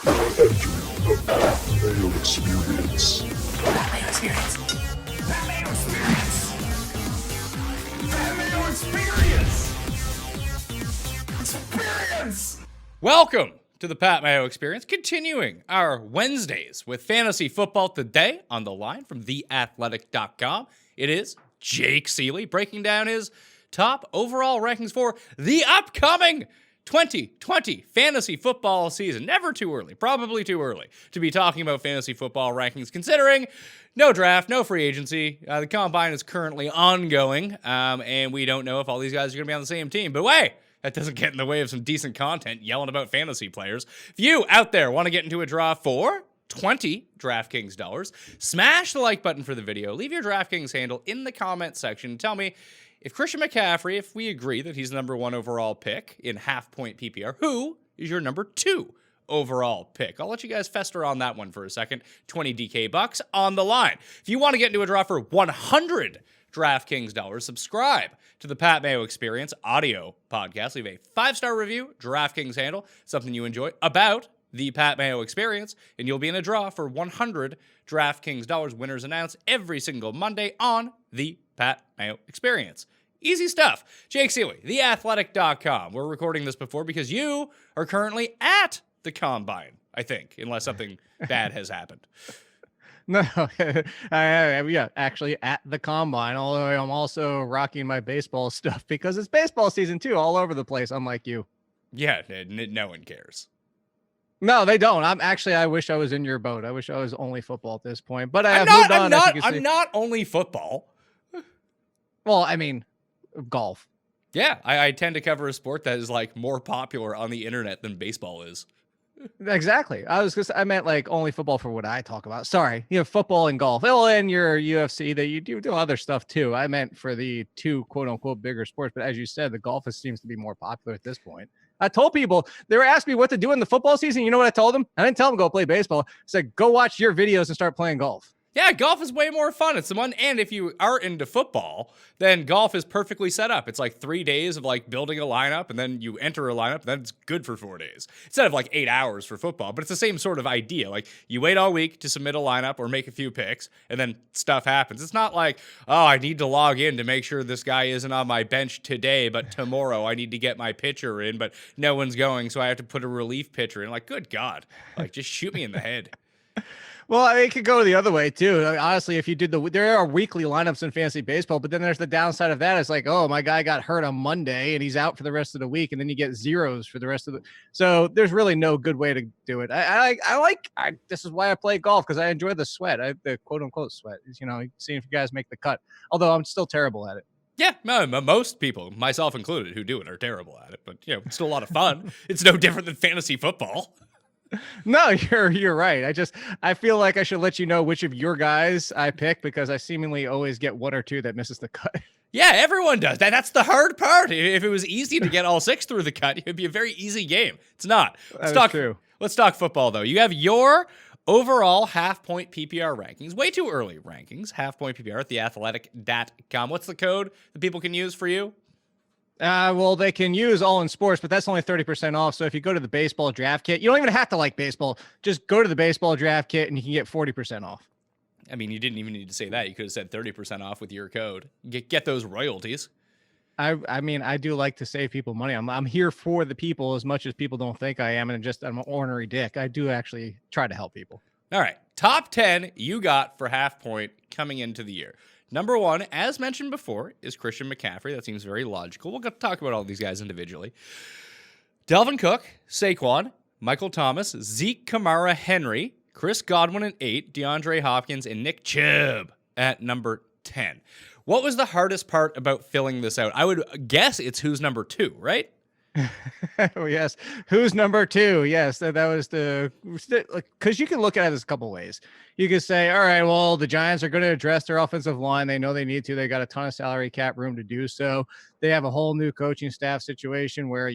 The Mayo Experience. Mayo Experience. Mayo Experience. Mayo Experience. Experience. Welcome to the Pat Mayo Experience, continuing our Wednesdays with fantasy football today on the line from theathletic.com. It is Jake Ciely breaking down his top overall rankings for the upcoming 2020 fantasy football season. Never too early, probably too early to be talking about fantasy football rankings, considering no draft, no free agency. The combine is currently ongoing, and we don't know if all these guys are going to be on the same team. But wait, that doesn't get in the way of some decent content yelling about fantasy players. If you out there want to get into a draw for 20 DraftKings dollars, smash the like button for the video. Leave your DraftKings handle in the comment section and tell me if Christian McCaffrey, if we agree that he's the number one overall pick in half-point PPR, who is your number two overall pick? I'll let you guys fester on that one for a second. 20 DK bucks on the line. If you want to get into a draw for 100 DraftKings dollars, subscribe to the Pat Mayo Experience audio podcast. Leave a 5-star review, DraftKings handle, something you enjoy about the Pat Mayo Experience, and you'll be in a draw for 100 DraftKings dollars. Winners announced every single Monday on the Pat Mayo Experience. Easy stuff. Jake Ciely, theathletic.com. We're recording this before because you are currently at the combine, I think, unless something bad has happened. No, yeah, actually at the combine, although I'm also rocking my baseball stuff because it's baseball season too, all over the place, unlike you. Yeah, no one cares. No, they don't. I wish I was in your boat. I wish I was only football at this point, but I have moved on. I'm not only football. Well, I mean, golf. Yeah, I tend to cover a sport that is like more popular on the internet than baseball is. Exactly. I meant like only football for what I talk about. Sorry, you have football and golf. Well, and your UFC that you do other stuff too. I meant for the two quote unquote bigger sports, but as you said, the golf seems to be more popular at this point. I told people, they were asking me what to do in the football season. You know what I told them? I didn't tell them go play baseball. I said, go watch your videos and start playing golf. Yeah, golf is way more fun. It's the one, and if you are into football, then golf is perfectly set up. It's like 3 days of like building a lineup, and then you enter a lineup, and then it's good for 4 days. Instead of like 8 hours for football, but it's the same sort of idea. Like you wait all week to submit a lineup or make a few picks, and then stuff happens. It's not like, oh, I need to log in to make sure this guy isn't on my bench today, but tomorrow I need to get my pitcher in, but no one's going, so I have to put a relief pitcher in. Like, good God, like just shoot me in the head. Well, it could go the other way too. Honestly, if you did there are weekly lineups in fantasy baseball, but then there's the downside of that. It's like, oh, my guy got hurt on Monday and he's out for the rest of the week, and then you get zeros for the rest of the. So there's really no good way to do it. This is why I play golf, because I enjoy the sweat, the quote unquote sweat. Seeing if you guys make the cut. Although I'm still terrible at it. Yeah, no, most people, myself included, who do it are terrible at it. But it's still a lot of fun. It's no different than fantasy football. No, you're right. I feel like I should let you know which of your guys I pick, because I seemingly always get one or two that misses the cut. Yeah, everyone does. That's the hard part. If it was easy to get all 6 through the cut, it'd be a very easy game. It's not. Let's talk football, though. You have your overall half-point PPR rankings. Way too early rankings. Half-point PPR at theathletic.com. What's the code that people can use for you? Well, they can use All in Sports, but that's only 30% off. So if you go to the baseball draft kit, you don't even have to like baseball. Just go to the baseball draft kit and you can get 40% off. I mean, you didn't even need to say that. You could have said 30% off with your code. Get those royalties. I mean, I do like to save people money. I'm here for the people as much as people don't think I am. And I'm an ornery dick. I do actually try to help people. All right. Top 10 you got for half point coming into the year. Number 1, as mentioned before, is Christian McCaffrey. That seems very logical. We'll talk about all these guys individually. Dalvin Cook, Saquon, Michael Thomas, Zeke, Kamara, Henry, Chris Godwin at 8, DeAndre Hopkins, and Nick Chubb at number 10. What was the hardest part about filling this out? I would guess it's who's number 2, right? Oh, yes. Who's number 2? Yes, that was because you can look at it as a couple ways. You could say, all right, well, the Giants are going to address their offensive line. They know they need to. They got a ton of salary cap room to do so. They have a whole new coaching staff situation where,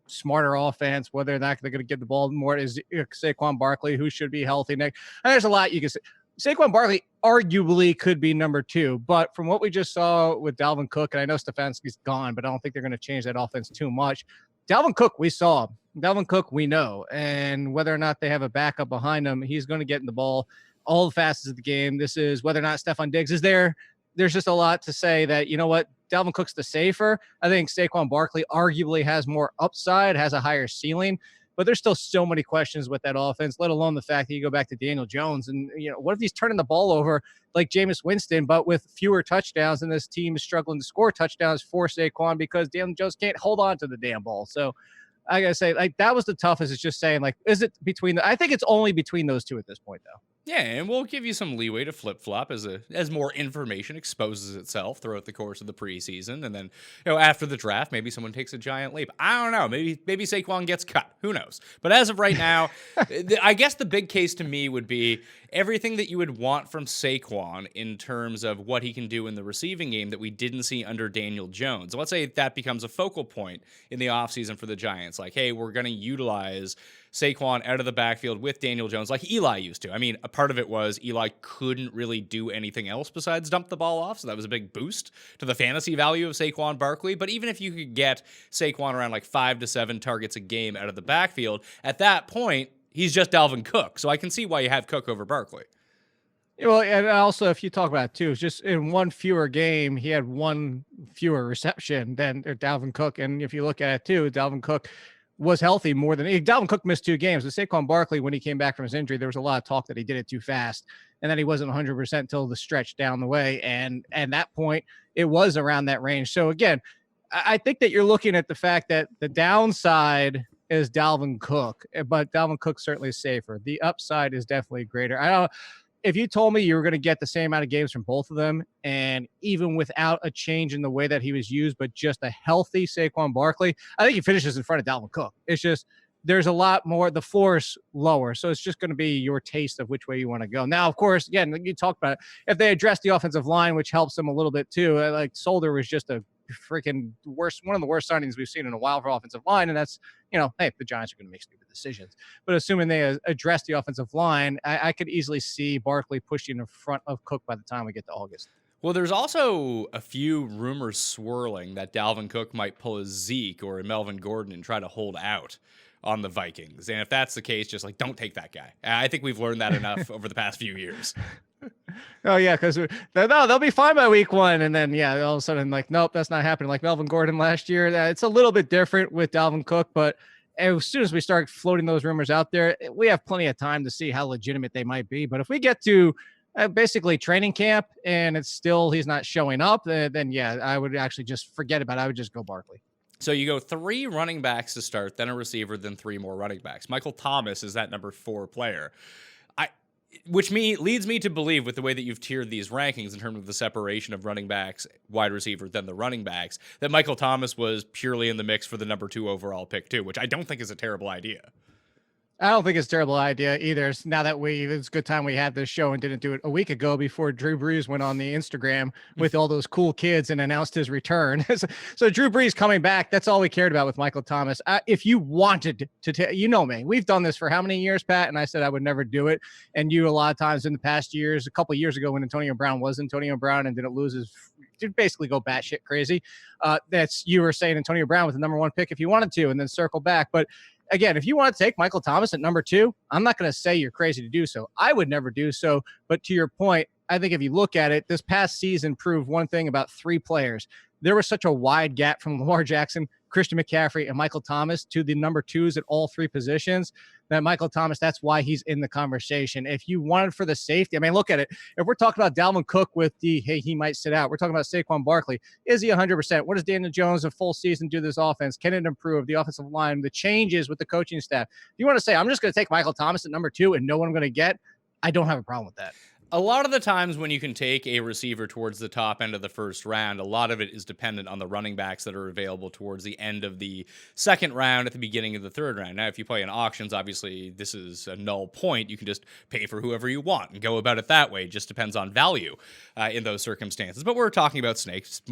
smarter offense, whether or not they're going to get the ball more is Saquon Barkley, who should be healthy next. And there's a lot you can say. Saquon Barkley arguably could be number 2, but from what we just saw with Dalvin Cook, and I know Stefanski's gone, but I don't think they're going to change that offense too much. Dalvin Cook, we saw. Dalvin Cook, we know. And whether or not they have a backup behind him, he's going to get in the ball all the fastest of the game. This is whether or not Stephon Diggs is there. There's just a lot to say that, you know what, Dalvin Cook's the safer. I think Saquon Barkley arguably has more upside, has a higher ceiling, but there's still so many questions with that offense, let alone the fact that you go back to Daniel Jones. And, you know, what if he's turning the ball over like Jameis Winston, but with fewer touchdowns, and this team is struggling to score touchdowns for Saquon because Daniel Jones can't hold on to the damn ball. So I got to say, like, that was the toughest. It's just saying, like, is it between I think it's only between those two at this point, though. Yeah, and we'll give you some leeway to flip-flop as more information exposes itself throughout the course of the preseason. And then, you know, after the draft, maybe someone takes a giant leap. I don't know. Maybe Saquon gets cut. Who knows? But as of right now, I guess the big case to me would be everything that you would want from Saquon in terms of what he can do in the receiving game that we didn't see under Daniel Jones. Let's say that becomes a focal point in the offseason for the Giants. Like, hey, we're going to utilize Saquon out of the backfield with Daniel Jones like Eli used to. I mean, a part of it was Eli couldn't really do anything else besides dump the ball off, so that was a big boost to the fantasy value of Saquon Barkley. But even if you could get Saquon around like 5 to 7 targets a game out of the backfield, at that point, he's just Dalvin Cook. So I can see why you have Cook over Barkley. Well, and also, if you talk about it too, just in one fewer game, he had one fewer reception than Dalvin Cook. And if you look at it too, Dalvin Cook was healthy more than Dalvin Cook missed 2 games. With Saquon Barkley, when he came back from his injury, there was a lot of talk that he did it too fast and that he wasn't 100% until the stretch down the way. And that point, it was around that range. So again, I think that you're looking at the fact that the downside is Dalvin Cook, but Dalvin Cook certainly is safer. The upside is definitely greater. If you told me you were going to get the same amount of games from both of them, and even without a change in the way that he was used, but just a healthy Saquon Barkley, I think he finishes in front of Dalvin Cook. It's just there's a lot more. The floor is lower, so it's just going to be your taste of which way you want to go. Now, of course, again, you talked about it. If they address the offensive line, which helps them a little bit too, like Solder was just a freaking one of the worst signings we've seen in a while for offensive line. And that's, you know, hey, the Giants are going to make stupid decisions, but assuming they address the offensive line, I could easily see Barkley pushing in front of Cook by the time we get to August. Well, there's also a few rumors swirling that Dalvin Cook might pull a Zeke or a Melvin Gordon and try to hold out on the Vikings. And if that's the case, just like, don't take that guy. I think we've learned that enough over the past few years. Oh yeah, because they'll be fine by week 1, and then all of a sudden, like, nope, that's not happening. Like Melvin Gordon last year, it's a little bit different with Dalvin Cook, but as soon as we start floating those rumors out there, we have plenty of time to see how legitimate they might be. But if we get to basically training camp and it's still he's not showing up, then yeah, I would actually just forget about it. I would just go Barkley. So you go 3 running backs to start, then a receiver, then 3 more running backs. Michael Thomas is that number 4 player. Which leads me to believe, with the way that you've tiered these rankings in terms of the separation of running backs, wide receiver, then the running backs, that Michael Thomas was purely in the mix for the number 2 overall pick too, which I don't think is a terrible idea. I don't think it's a terrible idea either. Now that it's a good time we had this show and didn't do it a week ago before Drew Brees went on the Instagram with all those cool kids and announced his return. So Drew Brees coming back, that's all we cared about with Michael Thomas. If you wanted to, you know me, we've done this for how many years, Pat? And I said I would never do it. And you, a lot of times in the past years, a couple of years ago when Antonio Brown was Antonio Brown and didn't lose did basically go batshit crazy. You were saying Antonio Brown was the number 1 pick if you wanted to, and then circle back. But again, if you want to take Michael Thomas at number 2, I'm not going to say you're crazy to do so. I would never do so. But to your point, I think if you look at it, this past season proved one thing about 3 players. There was such a wide gap from Lamar Jackson, Christian McCaffrey, and Michael Thomas to the number 2s at all 3 positions. That Michael Thomas, that's why he's in the conversation. If you wanted for the safety, I mean, look at it. If we're talking about Dalvin Cook with hey, he might sit out. We're talking about Saquon Barkley. Is he 100%? What does Daniel Jones a full season do this offense? Can it improve the offensive line, the changes with the coaching staff? If you want to say, I'm just going to take Michael Thomas at number 2 and know what I'm going to get, I don't have a problem with that. A lot of the times when you can take a receiver towards the top end of the first round, a lot of it is dependent on the running backs that are available towards the end of the second round, at the beginning of the third round. Now, if you play in auctions, obviously this is a null point. You can just pay for whoever you want and go about it that way. It just depends on value in those circumstances. But we're talking about snakes.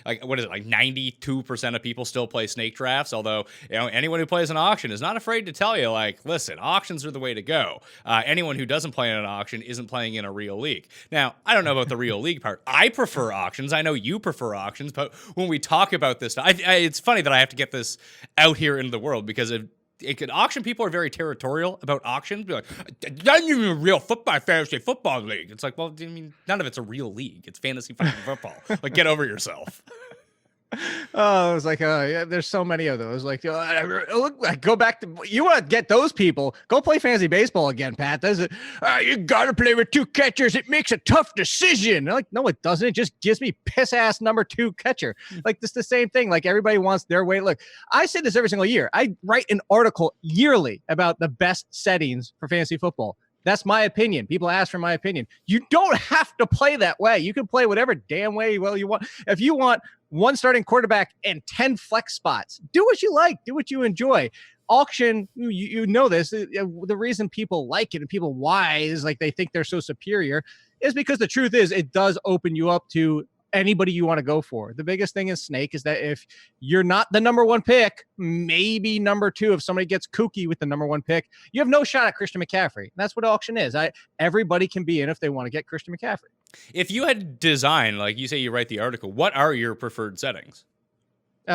Like, what is it? Like 92% of people still play snake drafts. Although, anyone who plays an auction is not afraid to tell you, like, listen, auctions are the way to go. Anyone who doesn't play in an auction isn't playing in a real real league. Now, I don't know about the real league part. I prefer auctions. I know you prefer auctions, but when we talk about this stuff, it's funny that I have to get this out here into the world because auction people are very territorial about auctions. Be like, that's not even a real fantasy football league. It's like, well, I mean, none of it's a real league. It's fantasy fucking football. Like, get over yourself. Oh, it was like, yeah, there's so many of those. Like, go back to, you want to get those people, go play fantasy baseball again, Pat. Does it? You got to play with two catchers. It makes a tough decision. Like, no, it doesn't. It just gives me piss ass number 2 catcher. Like, it's the same thing. Like, everybody wants their way. Look, I say this every single year. I write an article yearly about the best settings for fantasy football. That's my opinion. People ask for my opinion. You don't have to play that way. You can play whatever damn way you want. If you want one starting quarterback and 10 flex spots, do what you like. Do what you enjoy. Auction, you know this. The reason people like it and people why is like they think they're so superior is because the truth is it does open you up to anybody you want to go for. The biggest thing in Snake is that if you're not the number 1 pick, maybe number 2, if somebody gets kooky with the number 1 pick, you have no shot at Christian McCaffrey. And that's what auction is. Everybody can be in if they want to get Christian McCaffrey. If you had design, like you say, you write the article, what are your preferred settings?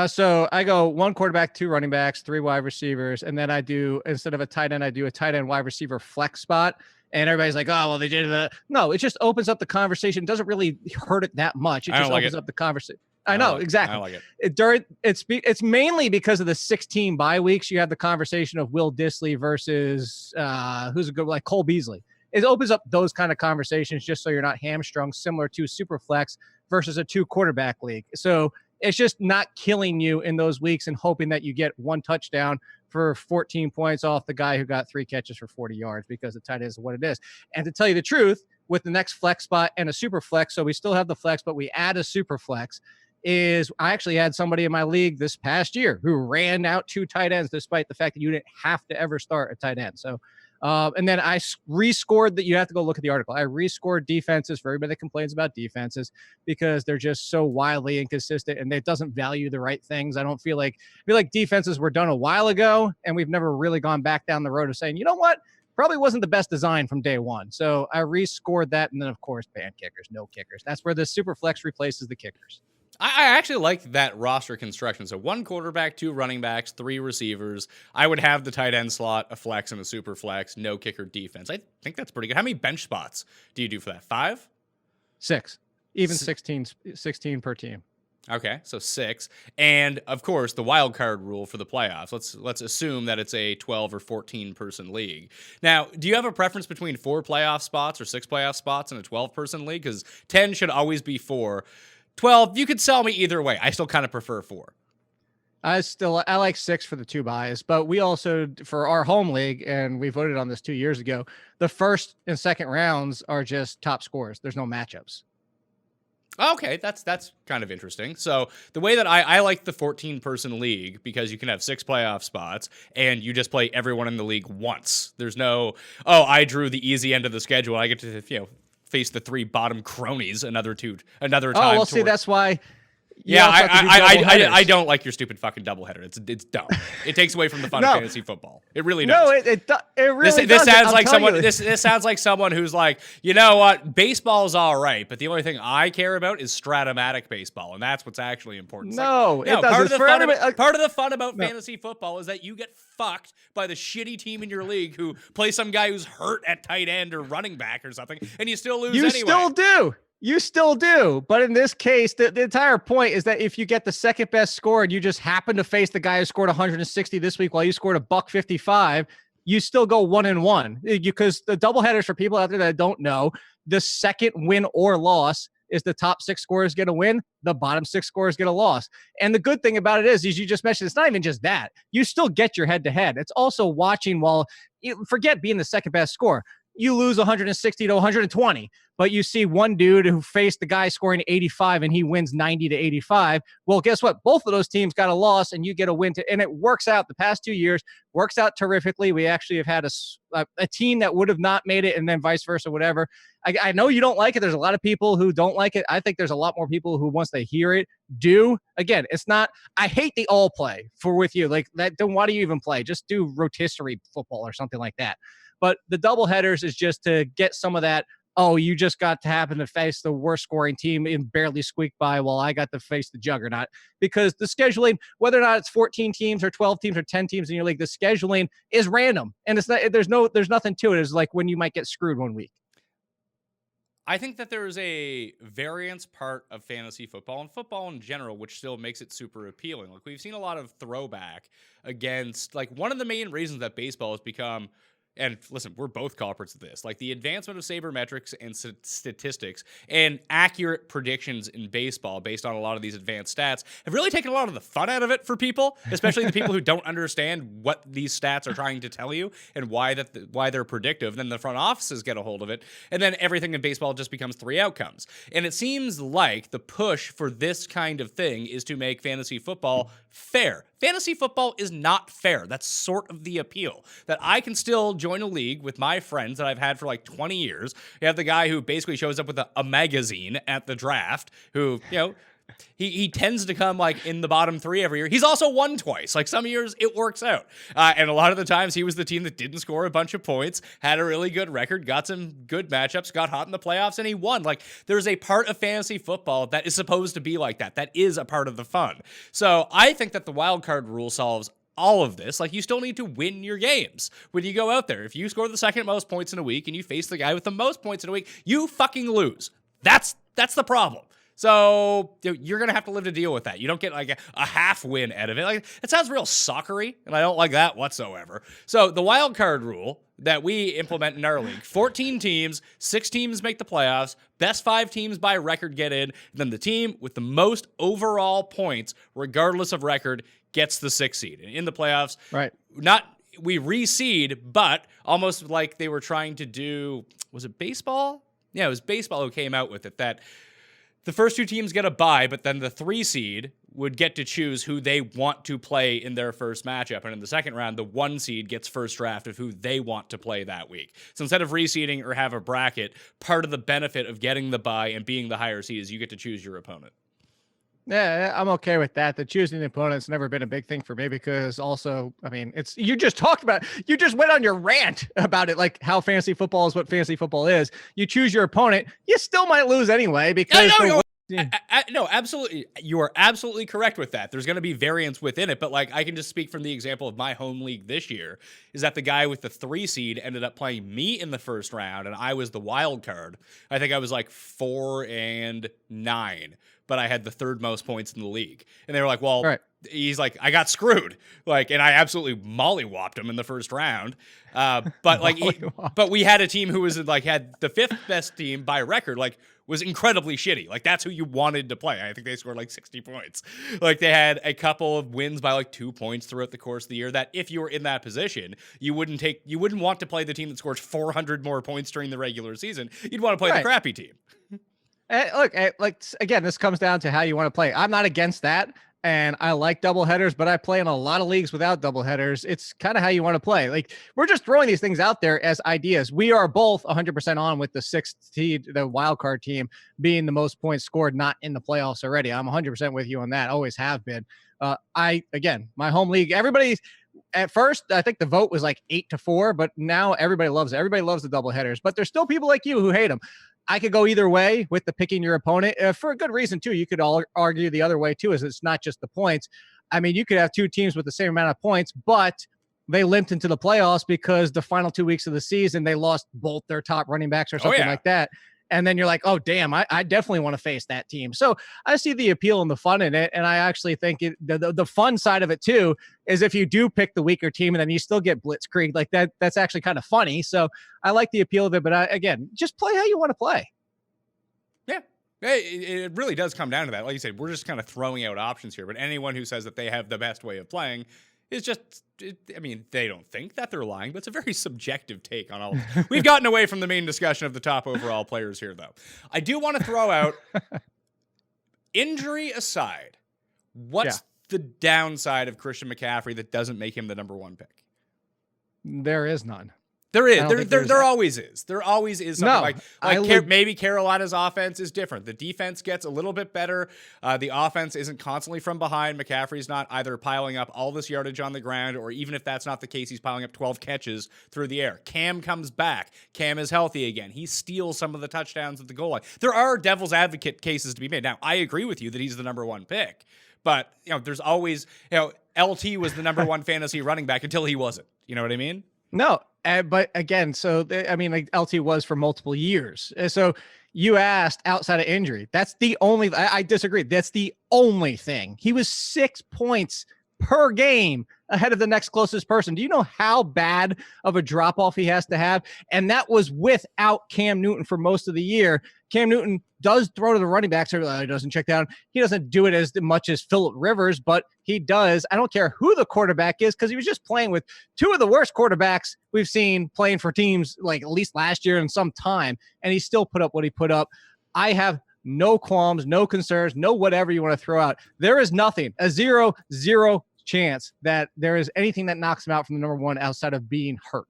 So I go 1 quarterback, 2 running backs, 3 wide receivers. And then I do, instead of a tight end, I do a tight end wide receiver flex spot. And everybody's like, oh, well, they did that. No, it just opens up the conversation. It doesn't really hurt it that much. It just opens up the convecation. I know, exactly. I like it. It's mainly because of the 16 bye weeks. You have the conversation of Will Dissly versus who's a good, like Cole Beasley. It opens up those kind of conversations just so you're not hamstrung, similar to Superflex versus a 2 quarterback league. So it's just not killing you in those weeks and hoping that you get 1 touchdown for 14 points off the guy who got 3 catches for 40 yards because the tight end is what it is. And to tell you the truth, with the next flex spot and a super flex, so we still have the flex, but we add a super flex, is I actually had somebody in my league this past year who ran out 2 tight ends despite the fact that you didn't have to ever start a tight end. So, and then I rescored that. You have to go look at the article. I rescored defenses for everybody that complains about defenses because they're just so wildly inconsistent and it doesn't value the right things. I feel like defenses were done a while ago and we've never really gone back down the road of saying, you know what? Probably wasn't the best design from day one. So I rescored that. And then of course, ban kickers, no kickers. That's where the super flex replaces the kickers. I actually like that roster construction. So 1 quarterback, 2 running backs, 3 receivers. I would have the tight end slot, a flex and a super flex, no kicker defense. I think that's pretty good. How many bench spots do you do for that? 5? 6. Even 16 per team. Okay, so 6. And of course, the wild card rule for the playoffs. Let's assume that it's a 12 or 14 person league. Now, do you have a preference between 4 playoff spots or 6 playoff spots in a 12 person league? Because 10 should always be 4. 12, you could sell me either way. I still kind of prefer 4. I like 6 for the 2 buys, but we also, for our home league, and we voted on this 2 years ago, the first and second rounds are just top scores. There's no matchups. Okay, that's kind of interesting. So the way that I like the 14-person league, because you can have 6 playoff spots, and you just play everyone in the league once. There's no, I drew the easy end of the schedule. I get to, face the 3 bottom cronies another time. Oh, well, see, that's why. Yeah, I don't like your stupid fucking doubleheader. It's dumb. It takes away from the fun of fantasy football. It really does. No, it really does. This sounds like someone. This sounds like someone who's like, you know what, baseball's all right, but the only thing I care about is Stratomatic baseball, and that's what's actually important. No, it doesn't. Part of the fun about fantasy football is that you get fucked by the shitty team in your league who play some guy who's hurt at tight end or running back or something, and you still lose. You still do. But in this case, the entire point is that if you get the second best score and you just happen to face the guy who scored 160 this week while you scored $155, you still go 1-1. Because the doubleheaders, for people out there that don't know, the second win or loss is the top 6 scorers get a win, the bottom 6 scorers get a loss. And the good thing about it is you just mentioned, it's not even just that. You still get your head-to-head. It's also watching forget being the second best score. You lose 160 to 120, but you see one dude who faced the guy scoring 85 and he wins 90 to 85. Well, guess what? Both of those teams got a loss and you get a win. And it works out the past 2 years, works out terrifically. We actually have had a team that would have not made it and then vice versa, whatever. I know you don't like it. There's a lot of people who don't like it. I think there's a lot more people who, once they hear it, do. Again, it's not, I hate the all play with you. Like that, then why do you even play? Just do rotisserie football or something like that. But the double headers is just to get some of that oh, you just got to happen to face the worst scoring team and barely squeak by while I got to face the juggernaut. Because the scheduling, whether or not it's 14 teams or 12 teams or 10 teams in your league, the scheduling is random. And it's not, there's nothing to it. It's like when you might get screwed one week. I think that there is a variance part of fantasy football and football in general, which still makes it super appealing. Like, we've seen a lot of throwback against, like, one of the main reasons that baseball has become, and listen, we're both culprits of this, like the advancement of sabermetrics and statistics and accurate predictions in baseball based on a lot of these advanced stats have really taken a lot of the fun out of it for people, especially the people who don't understand what these stats are trying to tell you and why they're predictive. Then the front offices get a hold of it, and then everything in baseball just becomes 3 outcomes. And it seems like the push for this kind of thing is to make fantasy football fair. Fantasy football is not fair. That's sort of the appeal. That I can still join a league with my friends that I've had for like 20 years. You have the guy who basically shows up with a magazine at the draft, who, you know, he tends to come like in the bottom 3 every year. He's also won twice. Like, some years it works out. And a lot of the times he was the team that didn't score a bunch of points, had a really good record, got some good matchups, got hot in the playoffs, and he won. Like, there's a part of fantasy football that is supposed to be like that. That is a part of the fun. So I think that the wild card rule solves all of this. Like, you still need to win your games when you go out there. If you score the second most points in a week and you face the guy with the most points in a week, you fucking lose. That's the problem. So you're going to have to live to deal with that. You don't get like a half win out of it. Like, it sounds real soccery, and I don't like that whatsoever. So the wild card rule that we implement in our league, 14 teams, 6 teams make the playoffs, best 5 teams by record get in, and then the team with the most overall points, regardless of record, gets the 6th seed. And in the playoffs, Right. We reseed, but almost like they were trying to do, was it baseball? Yeah, it was baseball who came out with it, that the first 2 teams get a bye, but then the 3 seed would get to choose who they want to play in their first matchup. And in the second round, the 1 seed gets first draft of who they want to play that week. So instead of reseeding or have a bracket, part of the benefit of getting the bye and being the higher seed is you get to choose your opponent. Yeah, I'm okay with that. The choosing the opponent's never been a big thing for me because also, I mean, you just talked about, you just went on your rant about it, like how fantasy football is what fantasy football is. You choose your opponent, you still might lose anyway because no, absolutely. You are absolutely correct with that. There's going to be variance within it, but like, I can just speak from the example of my home league this year, is that the guy with the 3 seed ended up playing me in the first round, and I was the wild card. I think I was like 4-9, but I had the 3rd most points in the league. And they were like, well, right. He's like, I got screwed. Like, and I absolutely mollywopped him in the first round. But like, but we had a team who was like, had the 5th best team by record, like, was incredibly shitty. Like, that's who you wanted to play. I think they scored like 60 points. Like, they had a couple of wins by like 2 points throughout the course of the year that if you were in that position, you wouldn't want to play the team that scores 400 more points during the regular season. You'd want to play the crappy team. Look, like, again, this comes down to how you want to play. I'm not against that. And I like double headers, but I play in a lot of leagues without double headers. It's kind of how you want to play. Like, we're just throwing these things out there as ideas. We are both 100% on with the 6th seed, the wild card team being the most points scored, not in the playoffs already. I'm 100% with you on that. Always have been. Again, my home league, everybody, at first, I think the vote was like 8-4, but now everybody loves it. Everybody loves the double headers, but there's still people like you who hate them. I could go either way with the picking your opponent for a good reason too. You could all argue the other way too, is it's not just the points. I mean, you could have 2 teams with the same amount of points, but they limped into the playoffs because the final 2 weeks of the season, they lost both their top running backs or something like that. And then you're like, oh, damn, I definitely want to face that team. So I see the appeal and the fun in it. And I actually think the fun side of it, too, is if you do pick the weaker team and then you still get blitzkrieg like that, that's actually kind of funny. So I like the appeal of it. But again, just play how you want to play. Yeah. It really does come down to that. Like you said, we're just kind of throwing out options here. But anyone who says that they have the best way of playing is just, I mean, they don't think that they're lying, but it's a very subjective take on all. We've gotten away from the main discussion of the top overall players here, though. I do want to throw out, injury aside, what's the downside of Christian McCaffrey that doesn't make him the number 1 pick? There is none. There is. I don't There, think there, there's there that. always is. There always is something No, maybe Carolina's offense is different. The defense gets a little bit better. The offense isn't constantly from behind. McCaffrey's not either piling up all this yardage on the ground, or even if that's not the case, he's piling up 12 catches through the air. Cam comes back. Cam is healthy again. He steals some of the touchdowns at the goal line. There are devil's advocate cases to be made. Now, I agree with you that he's the number one pick, but there's always, LT was the number one fantasy running back until he wasn't. You know what I mean? No, but again, like LT was for multiple years. So you asked outside of injury. That's the only, I disagree. That's the only thing. He was 6 points per game ahead of the next closest person. Do you know how bad of a drop off he has to have? And that was without Cam Newton for most of the year. Cam Newton does throw to the running backs. He doesn't check down. He doesn't do it as much as Phillip Rivers, but he does. I don't care who the quarterback is, because he was just playing with two of the worst quarterbacks we've seen playing for teams like at least last year in some time, and he still put up what he put up. I have no qualms, no concerns, no whatever you want to throw out. There is nothing, a 0-0 chance that there is anything that knocks him out from the number one outside of being hurt.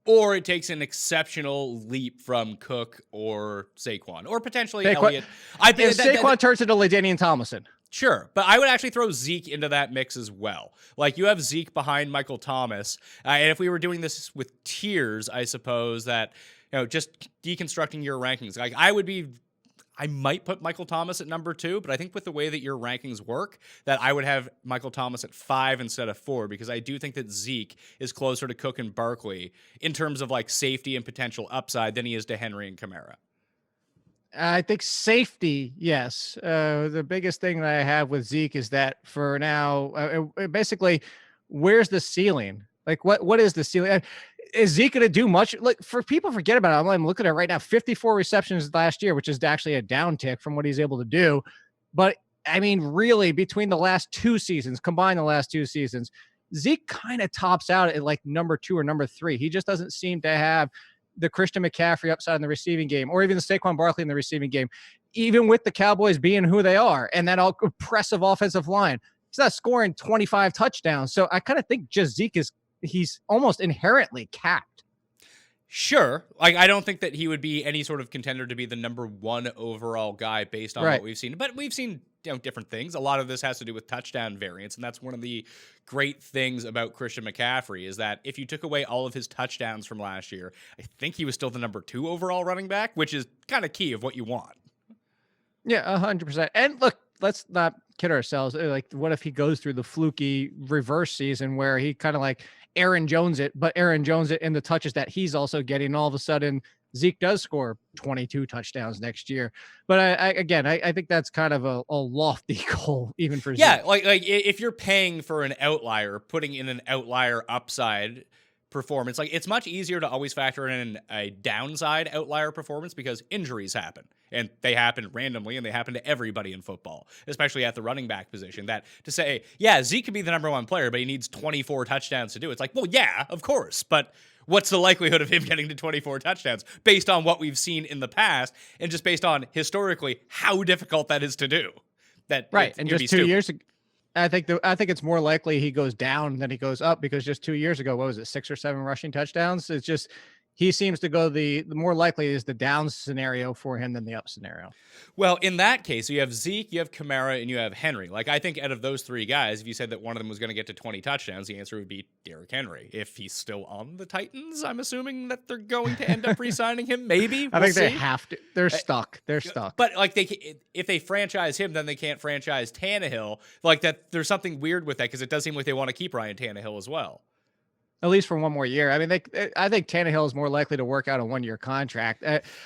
Or it takes an exceptional leap from Cook or Saquon, or potentially Elliott. I think Saquon turns into LaDainian Tomlinson. Sure, but I would actually throw Zeke into that mix as well. Like, you have Zeke behind Michael Thomas, and if we were doing this with tiers, I suppose that, just deconstructing your rankings, like I might put Michael Thomas at number 2, but I think with the way that your rankings work, that I would have Michael Thomas at 5 instead of 4, because I do think that Zeke is closer to Cook and Barkley in terms of like safety and potential upside than he is to Henry and Kamara. I think safety, yes. The biggest thing that I have with Zeke is that for now, basically, where's the ceiling? Like, what is the ceiling? Is Zeke going to do much? Like, for people forget about it. I'm looking at it right now, 54 receptions last year, which is actually a downtick from what he's able to do. But I mean, really, between the last 2 seasons, combine the last 2 seasons, Zeke kind of tops out at like number 2 or number 3. He just doesn't seem to have the Christian McCaffrey upside in the receiving game, or even the Saquon Barkley in the receiving game, even with the Cowboys being who they are and that impressive offensive line. He's not scoring 25 touchdowns. So I kind of think just Zeke he's almost inherently capped. Sure. Like, I don't think that he would be any sort of contender to be the number 1 overall guy based on what we've seen. But we've seen different things. A lot of this has to do with touchdown variance, and that's one of the great things about Christian McCaffrey is that if you took away all of his touchdowns from last year, I think he was still the number 2 overall running back, which is kind of key of what you want. Yeah, 100%. And look, let's not kid ourselves. Like, what if he goes through the fluky reverse season where he kind of like Aaron Jones it in the touches that he's also getting, all of a sudden Zeke does score 22 touchdowns next year. But I think that's kind of a lofty goal even for Zeke. Yeah, like if you're paying for an outlier, putting in an outlier upside performance, like, it's much easier to always factor in a downside outlier performance because injuries happen, and they happen randomly, and they happen to everybody in football, especially at the running back position. That to say, yeah, Zeke could be the number 1 player, but he needs 24 touchdowns to do it. It's like, well, yeah, of course, but what's the likelihood of him getting to 24 touchdowns based on what we've seen in the past, and just based on historically how difficult that is to do? That right, and just 2 years ago, I think it's more likely he goes down than he goes up, because just 2 years ago, what was it, 6 or 7 rushing touchdowns? It's just he seems to go the more likely is the down scenario for him than the up scenario. Well, in that case, you have Zeke, you have Kamara, and you have Henry. Like, I think out of those 3 guys, if you said that one of them was going to get to 20 touchdowns, the answer would be Derrick Henry. If he's still on the Titans, I'm assuming that they're going to end up re-signing him. Maybe I think they have to. They're stuck. They're stuck. But like, if they franchise him, then they can't franchise Tannehill. Like, that, there's something weird with that, because it does seem like they want to keep Ryan Tannehill as well. At least for one more year. I mean, I think Tannehill is more likely to work out a 1-year contract.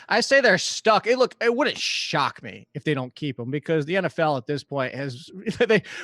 I say they're stuck. It wouldn't shock me if they don't keep him, because the NFL at this point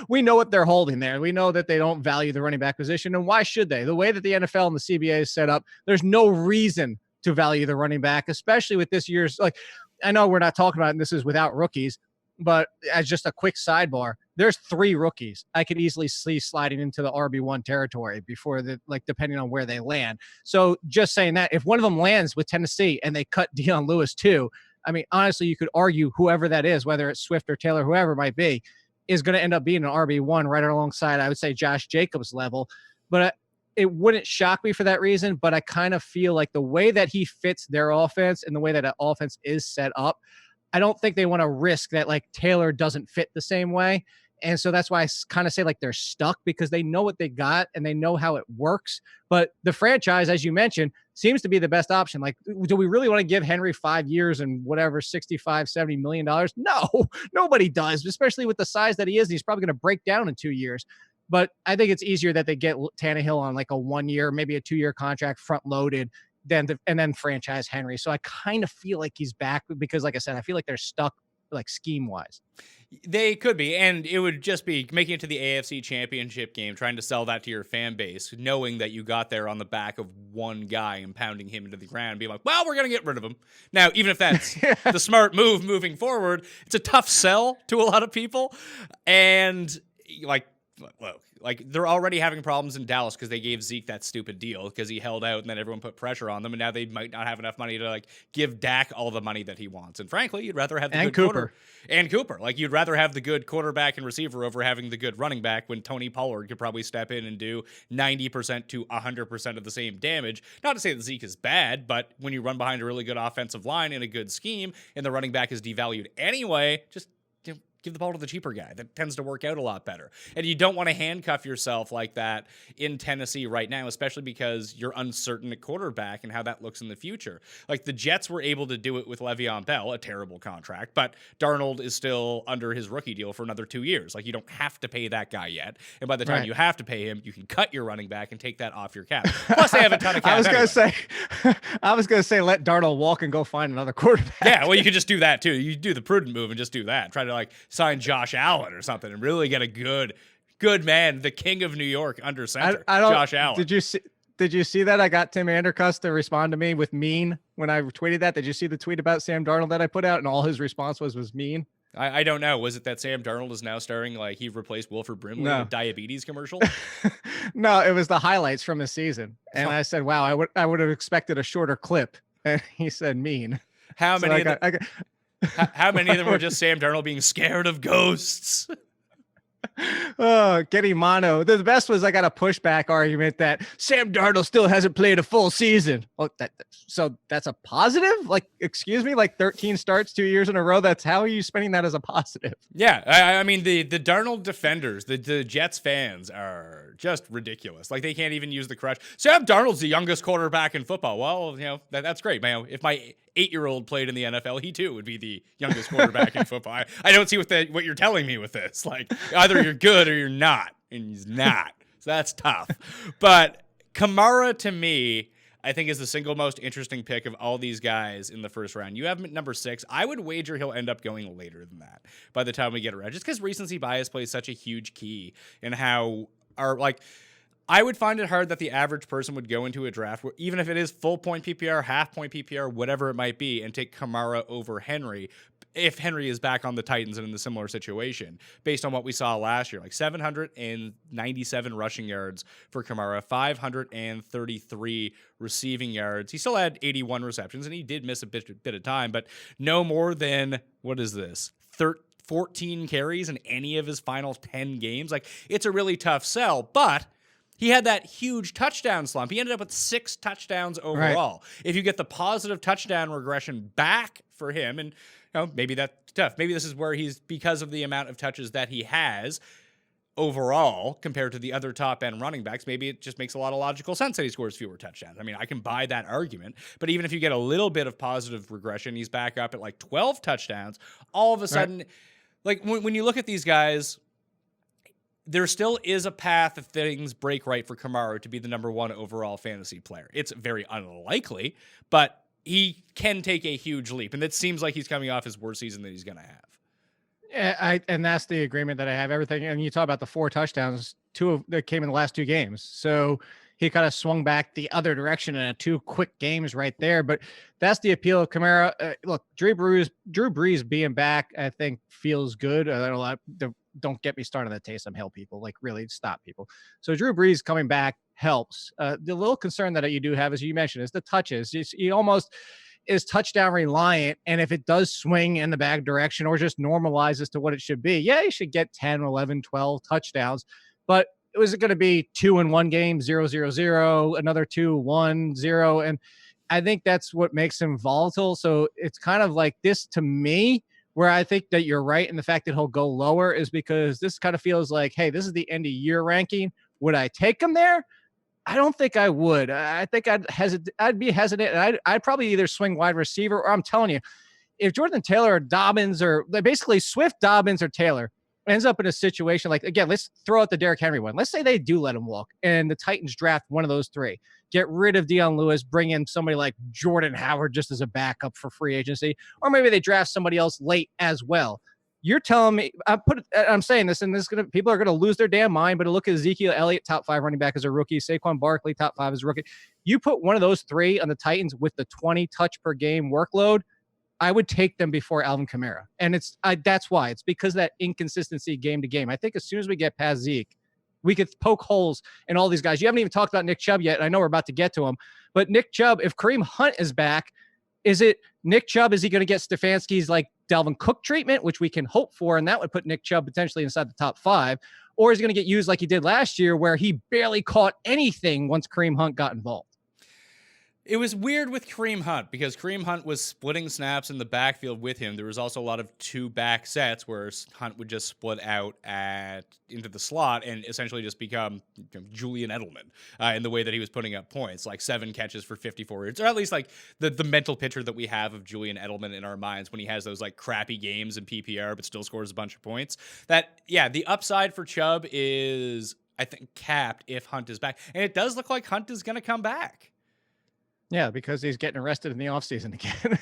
we know what they're holding there. We know that they don't value the running back position, and why should they? The way that the NFL and the CBA is set up, there's no reason to value the running back, especially with this year's. Like, I know we're not talking about it, and this is without rookies, but as just a quick sidebar, there's 3 rookies I could easily see sliding into the RB1 territory before depending on where they land. So just saying that, if one of them lands with Tennessee and they cut Dion Lewis too, I mean, honestly, you could argue whoever that is, whether it's Swift or Taylor, whoever it might be, is going to end up being an RB1 right alongside, I would say, Josh Jacobs level. But it wouldn't shock me for that reason, but I kind of feel like the way that he fits their offense and the way that an offense is set up, I don't think they want to risk that like Taylor doesn't fit the same way. And so that's why I kind of say like they're stuck because they know what they got and they know how it works. But the franchise, as you mentioned, seems to be the best option. Like, do we really want to give Henry 5 years and whatever, $65-70 million? No, nobody does, especially with the size that he is. He's probably going to break down in 2 years. But I think it's easier that they get Tannehill on like a 1 year, maybe a 2 year contract front loaded and then franchise Henry. So I kind of feel like he's back because, like I said, I feel like they're stuck like scheme wise. They could be, and it would just be making it to the AFC Championship game, trying to sell that to your fan base, knowing that you got there on the back of one guy and pounding him into the ground and being like, well, we're going to get rid of him. Now, even if that's the smart move moving forward, it's a tough sell to a lot of people. And like they're already having problems in Dallas because they gave Zeke that stupid deal because he held out and then everyone put pressure on them. And now they might not have enough money to like give Dak all the money that he wants. And frankly, you'd rather have the good Cooper. Cooper. Like you'd rather have the good quarterback and receiver over having the good running back when Tony Pollard could probably step in and do 90% to 100% of the same damage. Not to say that Zeke is bad, but when you run behind a really good offensive line and a good scheme and the running back is devalued anyway, just give the ball to the cheaper guy. That tends to work out a lot better. And you don't want to handcuff yourself like that in Tennessee right now, especially because you're uncertain at quarterback and how that looks in the future. Like the Jets were able to do it with Le'Veon Bell, a terrible contract, but Darnold is still under his rookie deal for another 2 years. Like you don't have to pay that guy yet. And by the time you have to pay him, you can cut your running back and take that off your cap. Plus they have a ton of cap. I was going to say, let Darnold walk and go find another quarterback. Yeah. Well, you could just do that too. You do the prudent move and just do that. Try to like sign Josh Allen or something and really get a good man, the king of New York under center, Josh Allen. Did you see that? I got Tim Andercuss to respond to me with mean when I tweeted that. Did you see the tweet about Sam Darnold that I put out and all his response was mean? I don't know. Was it that Sam Darnold is now starring like he replaced Wilford Brimley in a diabetes commercial? No, it was the highlights from the season. And I said, wow, I would have expected a shorter clip. And he said mean. How many of them were just Sam Darnold being scared of ghosts? Oh, getting mono. The best was I got a pushback argument that Sam Darnold still hasn't played a full season. Oh, so that's a positive? Like, excuse me, like 13 starts 2 years in a row. That's how are you spending that as a positive? Yeah, I mean the Darnold defenders, the Jets fans are just ridiculous. Like they can't even use the crutch. Sam Darnold's the youngest quarterback in football. Well, you know that's great, man. If my 8-year-old played in the NFL, he too would be the youngest quarterback in football. I don't see what you're telling me with this. Like either you're good or you're not, and he's not. So that's tough. But Kamara to me, I think is the single most interesting pick of all these guys in the first round. You have him at number 6. I would wager he'll end up going later than that by the time we get around, just because recency bias plays such a huge key in how I would find it hard that the average person would go into a draft where even if it is full point PPR, half point PPR, whatever it might be, and take Kamara over Henry, if Henry is back on the Titans and in the similar situation, based on what we saw last year, like 797 rushing yards for Kamara, 533 receiving yards. He still had 81 receptions, and he did miss a bit of time, but no more than, 14 carries in any of his final 10 games. Like, it's a really tough sell, but he had that huge touchdown slump. He ended up with 6 touchdowns overall. Right. If you get the positive touchdown regression back for him, and maybe that's tough. Maybe this is where he's, because of the amount of touches that he has overall compared to the other top-end running backs, maybe it just makes a lot of logical sense that he scores fewer touchdowns. I mean, I can buy that argument. But even if you get a little bit of positive regression, he's back up at like 12 touchdowns. All of a sudden, like when you look at these guys, there still is a path if things break right for Kamara to be the number 1 overall fantasy player. It's very unlikely, but he can take a huge leap. And it seems like he's coming off his worst season that he's going to have. Yeah, and that's the agreement that I have. Everything, and you talk about the 4 touchdowns, 2 of that came in the last 2 games. So he kind of swung back the other direction in 2 quick games right there. But that's the appeal of Kamara. Look, Drew Brees being back, I think feels good. Don't get me started on the Taysom Hill people. Like, really stop people. So Drew Brees coming back helps. The little concern that you do have, as you mentioned, is the touches. He almost is touchdown reliant, and if it does swing in the bad direction or just normalizes to what it should be, yeah, you should get 10, 11, 12 touchdowns. But was it going to be 2 in one game, 0-0-0, another 2-1-0, and I think that's what makes him volatile. So it's kind of like this to me, where I think that you're right in the fact that he'll go lower is because this kind of feels like, hey, this is the end of year ranking. Would I take him there? I don't think I would. I think I'd be hesitant, and I'd probably either swing wide receiver, or I'm telling you, if Jordan Taylor or Dobbins, or basically Swift, Dobbins, or Taylor ends up in a situation like, again, let's throw out the Derrick Henry one. Let's say they do let him walk and the Titans draft one of those three. Get rid of Deion Lewis, bring in somebody like Jordan Howard just as a backup for free agency, or maybe they draft somebody else late as well. You're telling me, I'm saying this, and people are gonna lose their damn mind. But look at Ezekiel Elliott, top 5 running back as a rookie. Saquon Barkley, top 5 as a rookie. You put one of those three on the Titans with the 20 touch per game workload, I would take them before Alvin Kamara. And that's why. It's because of that inconsistency game to game. I think as soon as we get past Zeke, we could poke holes in all these guys. You haven't even talked about Nick Chubb yet. I know we're about to get to him. But Nick Chubb, if Kareem Hunt is back, is it Nick Chubb? Is he going to get Stefanski's like Dalvin Cook treatment, which we can hope for, and that would put Nick Chubb potentially inside the top 5? Or is he going to get used like he did last year, where he barely caught anything once Kareem Hunt got involved? It was weird with Kareem Hunt because Kareem Hunt was splitting snaps in the backfield with him. There was also a lot of 2-back sets where Hunt would just split out into the slot and essentially just become Julian Edelman in the way that he was putting up points, like 7 catches for 54 yards, or at least like the mental picture that we have of Julian Edelman in our minds when he has those like crappy games in PPR but still scores a bunch of points. The upside for Chubb is, I think, capped if Hunt is back. And it does look like Hunt is going to come back. Yeah, because he's getting arrested in the offseason again.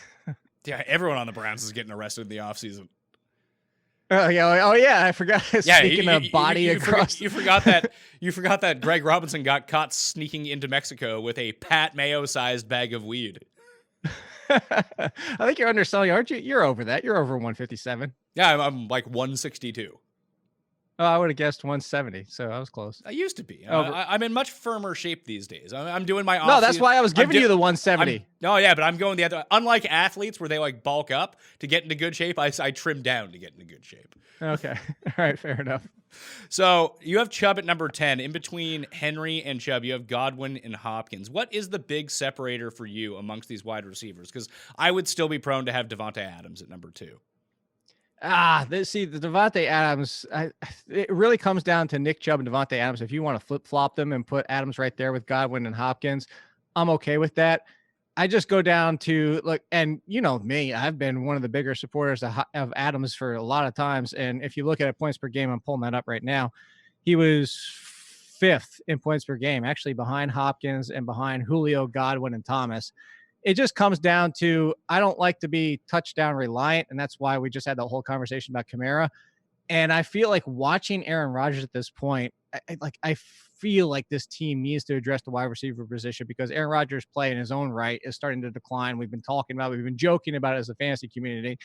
Yeah, everyone on the Browns is getting arrested in the offseason. Oh yeah, I forgot. Sneaking a body across. You forgot that Greg Robinson got caught sneaking into Mexico with a Pat Mayo-sized bag of weed. I think you're underselling, aren't you? You're over that. You're over 157. Yeah, I'm like 162. Oh, I would have guessed 170, so I was close. I used to be. I'm in much firmer shape these days. I'm doing my off. No, that's why I was giving you the 170. But I'm going the other. Unlike athletes where they like bulk up to get into good shape, I trim down to get into good shape. Okay, all right, fair enough. So you have Chubb at number 10. In between Henry and Chubb, you have Godwin and Hopkins. What is the big separator for you amongst these wide receivers? Because I would still be prone to have Devontae Adams at number 2. The Devontae Adams, it really comes down to Nick Chubb and Devontae Adams. If you want to flip-flop them and put Adams right there with Godwin and Hopkins, I'm okay with that. I just go down to, look, and you know me, I've been one of the bigger supporters of Adams for a lot of times. And if you look at points per game, I'm pulling that up right now. He was 5th in points per game, actually behind Hopkins and behind Julio, Godwin, and Thomas. It just comes down to, I don't like to be touchdown reliant, and that's why we just had the whole conversation about Kamara. And I feel like watching Aaron Rodgers at this point, I feel like this team needs to address the wide receiver position because Aaron Rodgers' play in his own right is starting to decline. We've been joking about it as a fantasy community.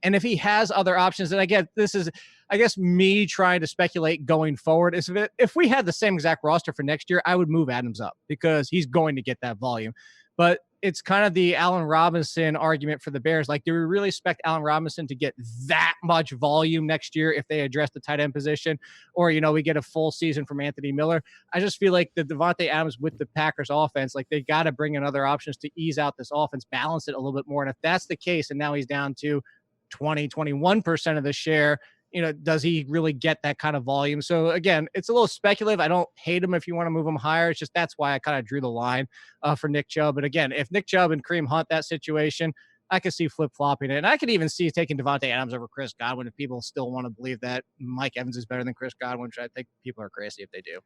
And if he has other options, and again, this is, I guess, me trying to speculate going forward, is if we had the same exact roster for next year, I would move Adams up because he's going to get that volume. But it's kind of the Allen Robinson argument for the Bears. Like, do we really expect Allen Robinson to get that much volume next year if they address the tight end position? Or, we get a full season from Anthony Miller. I just feel like the Devontae Adams with the Packers offense, like they got to bring in other options to ease out this offense, balance it a little bit more. And if that's the case, and now he's down to 21% of the share, does he really get that kind of volume? So again, it's a little speculative. I don't hate him if you want to move him higher. It's just, that's why I kind of drew the line for Nick Chubb. But again, if Nick Chubb and Kareem Hunt, that situation, I could see flip-flopping it. And I could even see taking Devontae Adams over Chris Godwin if people still want to believe that Mike Evans is better than Chris Godwin, which I think people are crazy if they do.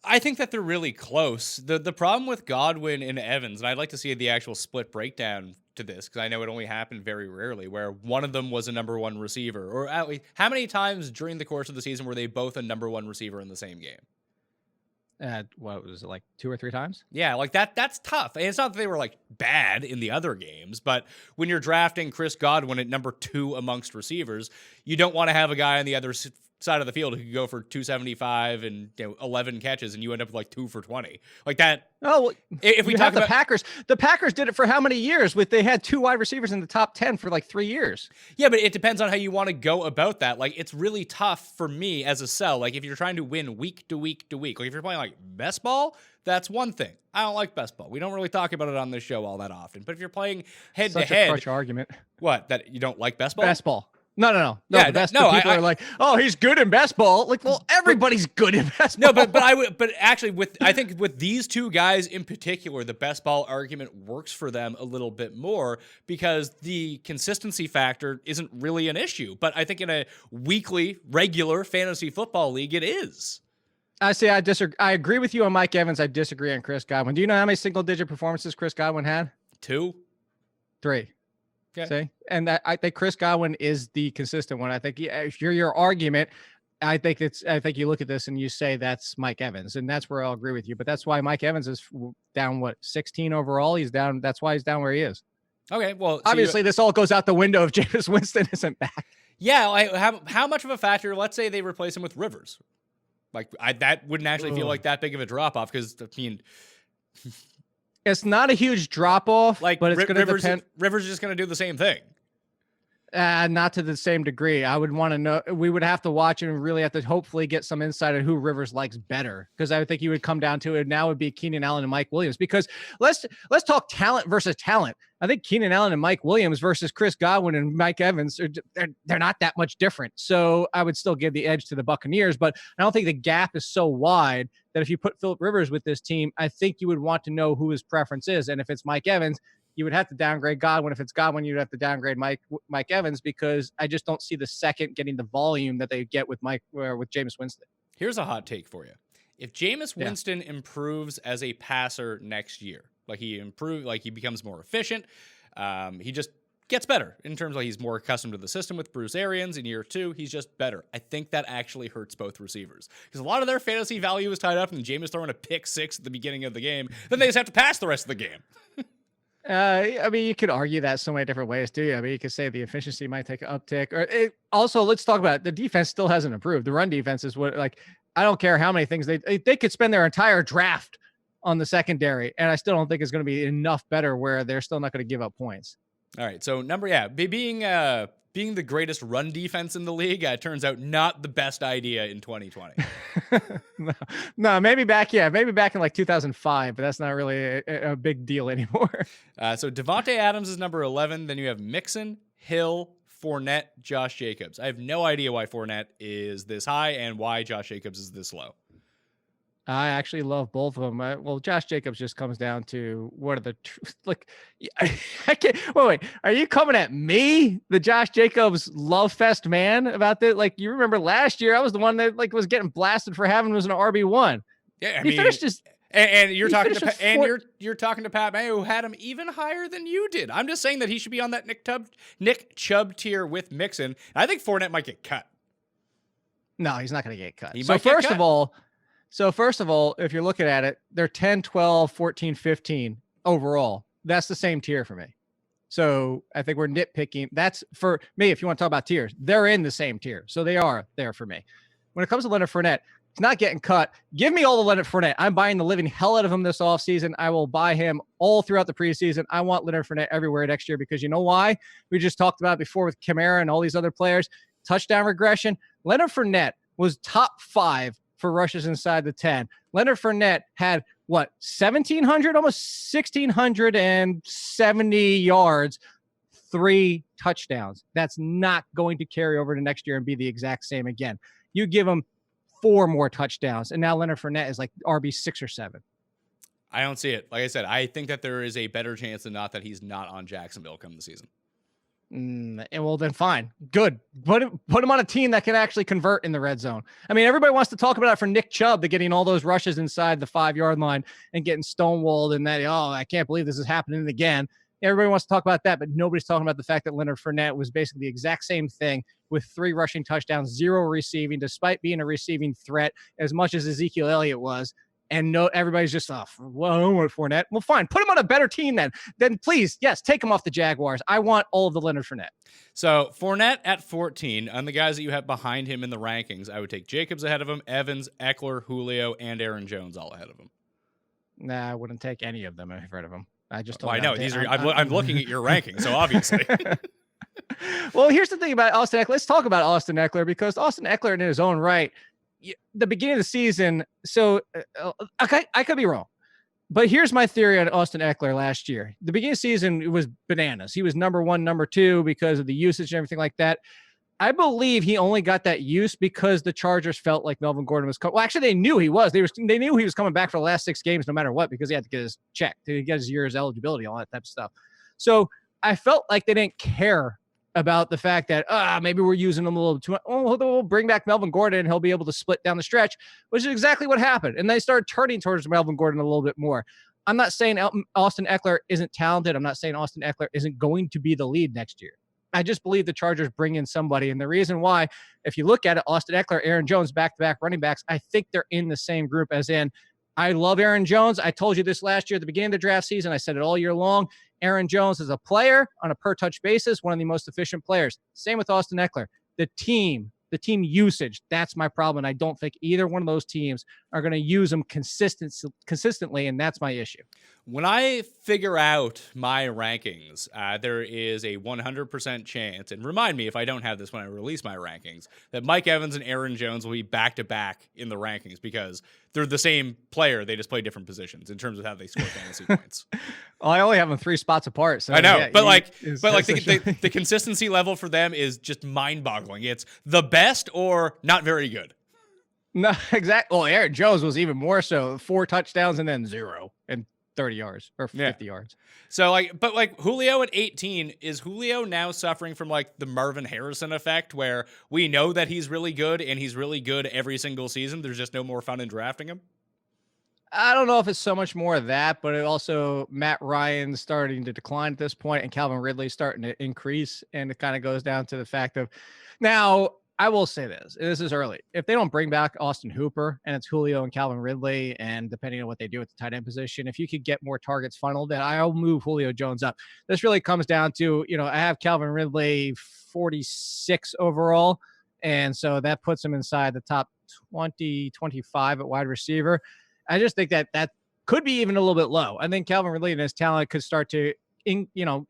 I think that they're really close. The problem with Godwin and Evans, and I'd like to see the actual split breakdown to this because I know it only happened very rarely where one of them was a number 1 receiver, or at least how many times during the course of the season were they both a number 1 receiver in the same game? What was it, like 2 or 3 times? Yeah, like that's tough. And it's not that they were like bad in the other games, but when you're drafting Chris Godwin at number 2 amongst receivers, you don't want to have a guy on the other side of the field who could go for 275 and 11 catches, and you end up with like 2 for 20 like that. Oh, well, if we you talk have about the Packers did it for how many years? They had 2 wide receivers in the top 10 for like 3 years. Yeah, but it depends on how you want to go about that. Like, it's really tough for me as a sell. Like, if you're trying to win week to week to week, like if you're playing like best ball, that's one thing. I don't like best ball. We don't really talk about it on this show all that often. But if you're playing head to head, such a crush argument. What, that you don't like best ball? Best ball. No. Yeah, People are like, oh, he's good in best ball. Like, well, everybody's good in best ball. No, but actually, I think with these two guys in particular, the best ball argument works for them a little bit more because the consistency factor isn't really an issue. But I think in a weekly, regular fantasy football league, it is. I say I disagree. I agree with you on Mike Evans. I disagree on Chris Godwin. Do you know how many single-digit performances Chris Godwin had? 2, 3. Okay. See? And I think Chris Godwin is the consistent one. I think if you're your argument, I think you look at this and you say that's Mike Evans, and that's where I'll agree with you. But that's why Mike Evans is down 16 overall. He's down. That's why he's down where he is. Okay. Well, obviously this all goes out the window if Jameis Winston isn't back. Yeah. Like, how much of a factor? Let's say they replace him with Rivers. Like that wouldn't actually feel like that big of a drop off because I mean. It's not a huge drop off, like, but it's going to depend. Rivers is just going to do the same thing. Not to the same degree. I would want to know. We would have to watch and really have to hopefully get some insight on who Rivers likes better, because I would think you would come down to it. Now would be Keenan Allen and Mike Williams, because let's talk talent versus talent. I think Keenan Allen and Mike Williams versus Chris Godwin and Mike Evans they're not that much different. So I would still give the edge to the Buccaneers, but I don't think the gap is so wide that if you put Phillip Rivers with this team, I think you would want to know who his preference is. And if it's Mike Evans, you would have to downgrade Godwin. If it's Godwin, you'd have to downgrade Mike Evans, because I just don't see the second getting the volume that they get with Jameis Winston. Here's a hot take for you. If Jameis Winston improves as a passer next year, like he becomes more efficient, he just gets better in terms of he's more accustomed to the system with Bruce Arians in year 2. He's just better. I think that actually hurts both receivers because a lot of their fantasy value is tied up in Jameis throwing a pick 6 at the beginning of the game. Then they just have to pass the rest of the game. I mean, you could argue that so many different ways too. I mean, you could say the efficiency might take an uptick, also, let's talk about it. The defense still hasn't improved. The run defense is I don't care how many things they could spend their entire draft on the secondary, and I still don't think it's going to be enough better where they're still not going to give up points. All right. So being the greatest run defense in the league, turns out not the best idea in 2020. No, maybe back in like 2005, but that's not really a big deal anymore. So Devontae Adams is number 11. Then you have Mixon, Hill, Fournette, Josh Jacobs. I have no idea why Fournette is this high and why Josh Jacobs is this low. I actually love both of them. Well, Josh Jacobs just comes down to what are the I can't. Wait. Are you coming at me, the Josh Jacobs love fest man, about that? Like, you remember last year, I was the one that was getting blasted for having him as an RB1. Yeah, he finished his. And you're talking to you're talking to Pat Mayo, who had him even higher than you did. I'm just saying that he should be on that Nick Chubb tier with Mixon. I think Fournette might get cut. No, he's not going to get cut. So first of all, if you're looking at it, they're 10, 12, 14, 15 overall. That's the same tier for me. So I think we're nitpicking. That's for me. If you want to talk about tiers, they're in the same tier. So they are there for me. When it comes to Leonard Fournette, he's not getting cut. Give me all the Leonard Fournette. I'm buying the living hell out of him this offseason. I will buy him all throughout the preseason. I want Leonard Fournette everywhere next year, because you know why? We just talked about it before with Kamara and all these other players. Touchdown regression. Leonard Fournette was top 5 for rushes inside the 10. Leonard Fournette had 1,700, almost 1,670 yards, 3 touchdowns. That's not going to carry over to next year and be the exact same again. You give him 4 more touchdowns, and now Leonard Fournette is like RB 6 or 7. I don't see it. Like I said, I think that there is a better chance than not that he's not on Jacksonville come the season. And well, then fine, good. Put him on a team that can actually convert in the red zone. I mean, everybody wants to talk about it for Nick Chubb, to getting all those rushes inside the 5-yard line and getting stonewalled, and that, oh, I can't believe this is happening again. Everybody wants to talk about that, but nobody's talking about the fact that Leonard Fournette was basically the exact same thing with 3 rushing touchdowns, 0 receiving, despite being a receiving threat as much as Ezekiel Elliott was. And no, everybody's just off. Well, I don't want Fournette. Well, fine. Put him on a better team then. Then please, yes, take him off the Jaguars. I want all of the Leonard Fournette. So Fournette at 14, on the guys that you have behind him in the rankings, I would take Jacobs ahead of him, Evans, Eckler, Julio, and Aaron Jones all ahead of him. Nah, I wouldn't take any of them if I've heard of them. I just I know these are. I'm looking at your rankings, so obviously. Well, here's the thing about Austin Eckler. Let's talk about Austin Eckler, because Austin Eckler, in his own right, the beginning of the season. So I could be wrong, but here's my theory on Austin Eckler last year. The beginning of the season, it was bananas. He was number 1, number 2 because of the usage and everything like that. I believe he only got that use because the Chargers felt like Melvin Gordon was well, actually, they knew he was. They knew he was coming back for the last 6 games no matter what, because he had to get his check, to get his year's eligibility, all that type of stuff. So I felt like they didn't care about the fact that maybe we're using him a little too much. Oh, we'll bring back Melvin Gordon and he'll be able to split down the stretch, which is exactly what happened. And they started turning towards Melvin Gordon a little bit more. I'm not saying Austin Eckler isn't talented. I'm not saying Austin Eckler isn't going to be the lead next year. I just believe the Chargers bring in somebody. And the reason why, if you look at it, Austin Eckler, Aaron Jones, back-to-back running backs, I think they're in the same group, as in, I love Aaron Jones. I told you this last year at the beginning of the draft season. I said it all year long. Aaron Jones is a player on a per-touch basis, one of the most efficient players. Same with Austin Eckler. The team usage, that's my problem. And I don't think either one of those teams are going to use them consistently, and that's my issue. When I figure out my rankings, there is a 100% chance, and remind me if I don't have this when I release my rankings, that Mike Evans and Aaron Jones will be back-to-back in the rankings, because they're the same player. They just play different positions in terms of how they score fantasy points. Well, I only have them 3 spots apart. So I know, yeah, but the consistency level for them is just mind-boggling. It's the best or not very good. No, exactly. Well, Aaron Jones was even more so. 4 touchdowns and then 0 and 30 yards or 50 yards. So but Julio at 18, is Julio now suffering from the Marvin Harrison effect, where we know that he's really good and he's really good every single season? There's just no more fun in drafting him. I don't know if it's so much more of that, but it also Matt Ryan's starting to decline at this point, and Calvin Ridley's starting to increase. And it kind of goes down to the fact of, now I will say this is early. If they don't bring back Austin Hooper and it's Julio and Calvin Ridley, and depending on what they do at the tight end position, if you could get more targets funneled, then I'll move Julio Jones up. This really comes down to, I have Calvin Ridley 46 overall. And so that puts him inside the top 20, 25 at wide receiver. I just think that could be even a little bit low. I think Calvin Ridley and his talent could start to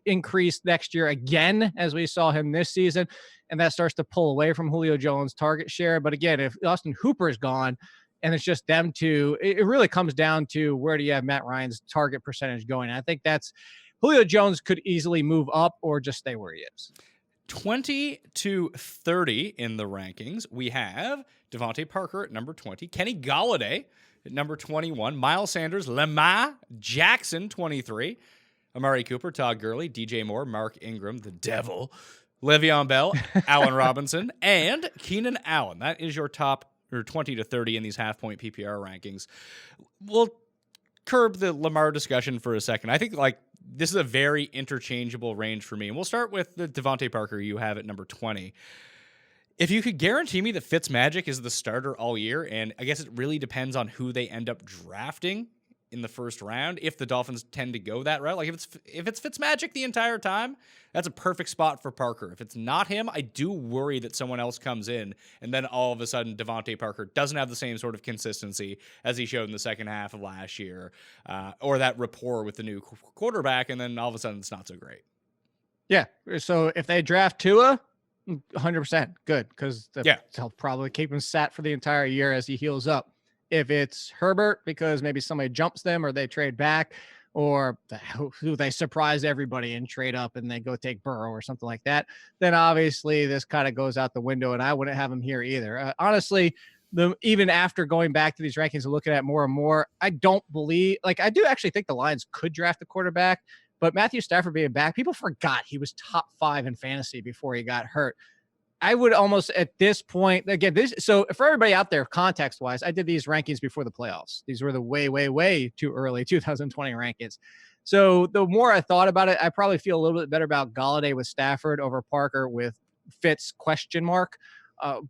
increase next year again, as we saw him this season. And that starts to pull away from Julio Jones' target share. But again, if Austin Hooper is gone and it's just them two, it really comes down to where do you have Matt Ryan's target percentage going. And I think that's Julio Jones could easily move up or just stay where he is. 20 to 30 in the rankings. We have Devontae Parker at number 20, Kenny Golladay at number 21, Miles Sanders, Lamar Jackson, 23, Amari Cooper, Todd Gurley, DJ Moore, Mark Ingram, the devil, Le'Veon Bell, Allen Robinson, and Keenan Allen. That is your top 20 to 30 in these half-point PPR rankings. We'll curb the Lamar discussion for a second. I think this is a very interchangeable range for me. And we'll start with the Devontae Parker you have at number 20. If you could guarantee me that Fitzmagic is the starter all year, and I guess it really depends on who they end up drafting in the first round, if the Dolphins tend to go that route. If it's Fitzmagic the entire time, that's a perfect spot for Parker. If it's not him, I do worry that someone else comes in, and then all of a sudden Devontae Parker doesn't have the same sort of consistency as he showed in the second half of last year, or that rapport with the new quarterback, and then all of a sudden it's not so great. Yeah. So if they draft Tua, 100% good, because they'll probably keep him sat for the entire year as he heals up. If it's Herbert, because maybe somebody jumps them or they trade back, or who they surprise everybody and trade up and they go take Burrow or something like that, then obviously this kind of goes out the window, and I wouldn't have him here either. Honestly, even after going back to these rankings and looking at more and more, I don't believe, I do actually think the Lions could draft a quarterback, but Matthew Stafford being back, people forgot he was top 5 in fantasy before he got hurt. I would almost at this point, again, so for everybody out there, context wise, I did these rankings before the playoffs. These were the way too early 2020 rankings. So the more I thought about it, I probably feel a little bit better about Golladay with Stafford over Parker with Fitz ?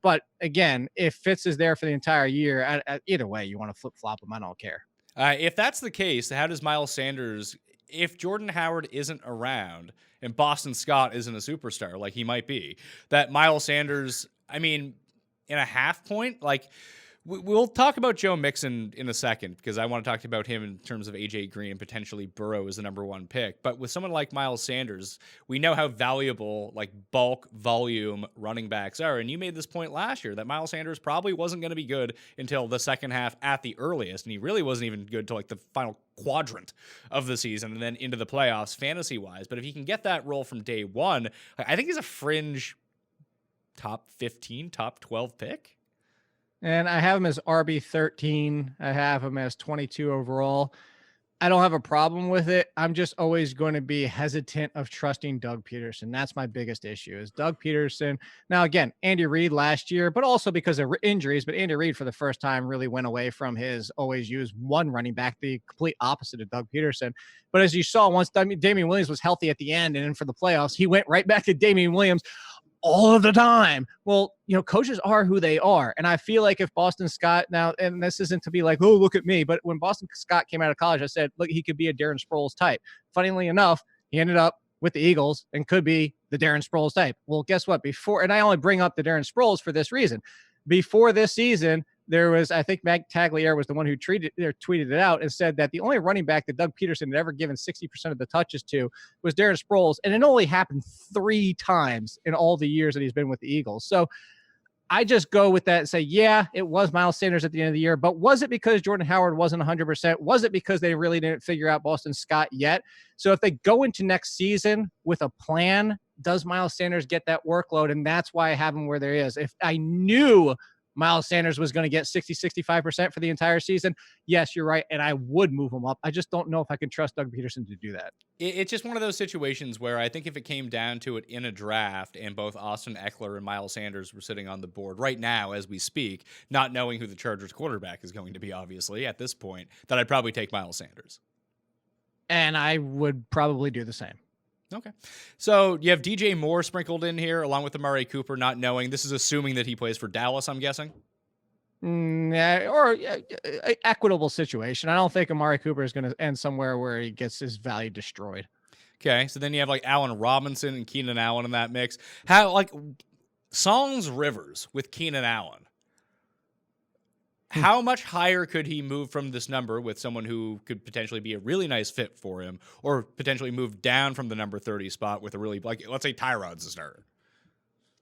But again, if Fitz is there for the entire year, either way, you want to flip flop him. I don't care. If that's the case, how does Miles Sanders, if Jordan Howard isn't around and Boston Scott isn't a superstar like he might be, that Miles Sanders, I mean, in a half point, like we'll talk about Joe Mixon in a second because I want to talk about him in terms of AJ Green and potentially Burrow as the number one pick. But with someone like Miles Sanders, we know how valuable like bulk volume running backs are. And you made this point last year that Miles Sanders probably wasn't going to be good until the second half at the earliest. And he really wasn't even good until like the final quadrant of the season and then into the playoffs fantasy wise. But if he can get that role from day one, I think he's a fringe top 15, top 12 pick. And I have him as RB13. I have him as 22 overall. I don't have a problem with it. I'm just always going to be hesitant of trusting Doug Peterson. That's my biggest issue is Doug Peterson. Now, again, Andy Reid last year, but also because of injuries. But Andy Reid, for the first time, really went away from his always use one running back, the complete opposite of Doug Peterson. But as you saw, once Damian Williams was healthy at the end and then for the playoffs, he went right back to Damian Williams all of the time. Well, coaches are who they are. And I feel like if Boston Scott now, and this isn't to be like, oh, look at me, but when Boston Scott came out of college, I said, look, he could be a Darren Sproles type. Funnily enough, he ended up with the Eagles and could be the Darren Sproles type. Well, guess what? And I only bring up the Darren Sproles for this reason. Before this season, there was, I think Matt Tagliere was the one who tweeted it out and said that the only running back that Doug Peterson had ever given 60% of the touches to was Darren Sproles. And it only happened 3 times in all the years that he's been with the Eagles. So I just go with that and say, yeah, it was Miles Sanders at the end of the year, but was it because Jordan Howard wasn't 100%? Was it because they really didn't figure out Boston Scott yet? So if they go into next season with a plan, does Miles Sanders get that workload? And that's why I have him where there is. If I knew Miles Sanders was going to get 65% for the entire season, yes, you're right, and I would move him up. I just don't know if I can trust Doug Peterson to do that. It's just one of those situations where I think if it came down to it in a draft and both Austin Eckler and Miles Sanders were sitting on the board right now as we speak, not knowing who the Chargers quarterback is going to be, obviously, at this point, that I'd probably take Miles Sanders. And I would probably do the same. Okay. So you have DJ Moore sprinkled in here along with Amari Cooper, not knowing. This is assuming that he plays for Dallas, I'm guessing. Equitable situation. I don't think Amari Cooper is going to end somewhere where he gets his value destroyed. Okay. So then you have like Allen Robinson and Keenan Allen in that mix. How like Songs Rivers with Keenan Allen. How much higher could he move from this number with someone who could potentially be a really nice fit for him, or potentially move down from the number 30 spot with a really, like, let's say Tyrod's a starter?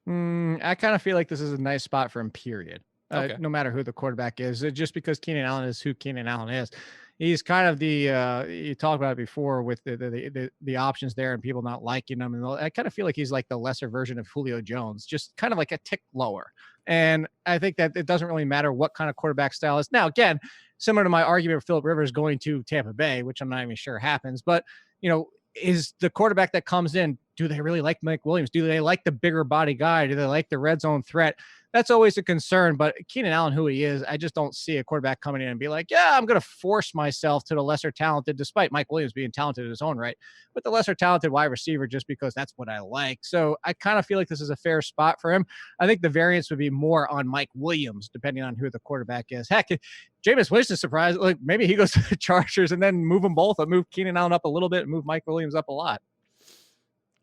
I kind of feel like this is a nice spot for him, period. Okay. No matter who the quarterback is, just because Keenan Allen is who Keenan Allen is. He's kind of the, you talked about it before with the options there and people not liking him. And I kind of feel like he's like the lesser version of Julio Jones, just kind of like a tick lower. And I think that it doesn't really matter what kind of quarterback style is. Now, again, similar to my argument with Phillip Rivers going to Tampa Bay, which I'm not even sure happens, but, is the quarterback that comes in, do they really like Mike Williams? Do they like the bigger body guy? Do they like the red zone threat? That's always a concern, but Keenan Allen, who he is, I just don't see a quarterback coming in and be like, yeah, I'm going to force myself to the lesser talented, despite Mike Williams being talented in his own right, but the lesser talented wide receiver, just because that's what I like. So I kind of feel like this is a fair spot for him. I think the variance would be more on Mike Williams, depending on who the quarterback is. Heck, Jameis Winston surprised, like maybe he goes to the Chargers and then move them both, or move Keenan Allen up a little bit and move Mike Williams up a lot.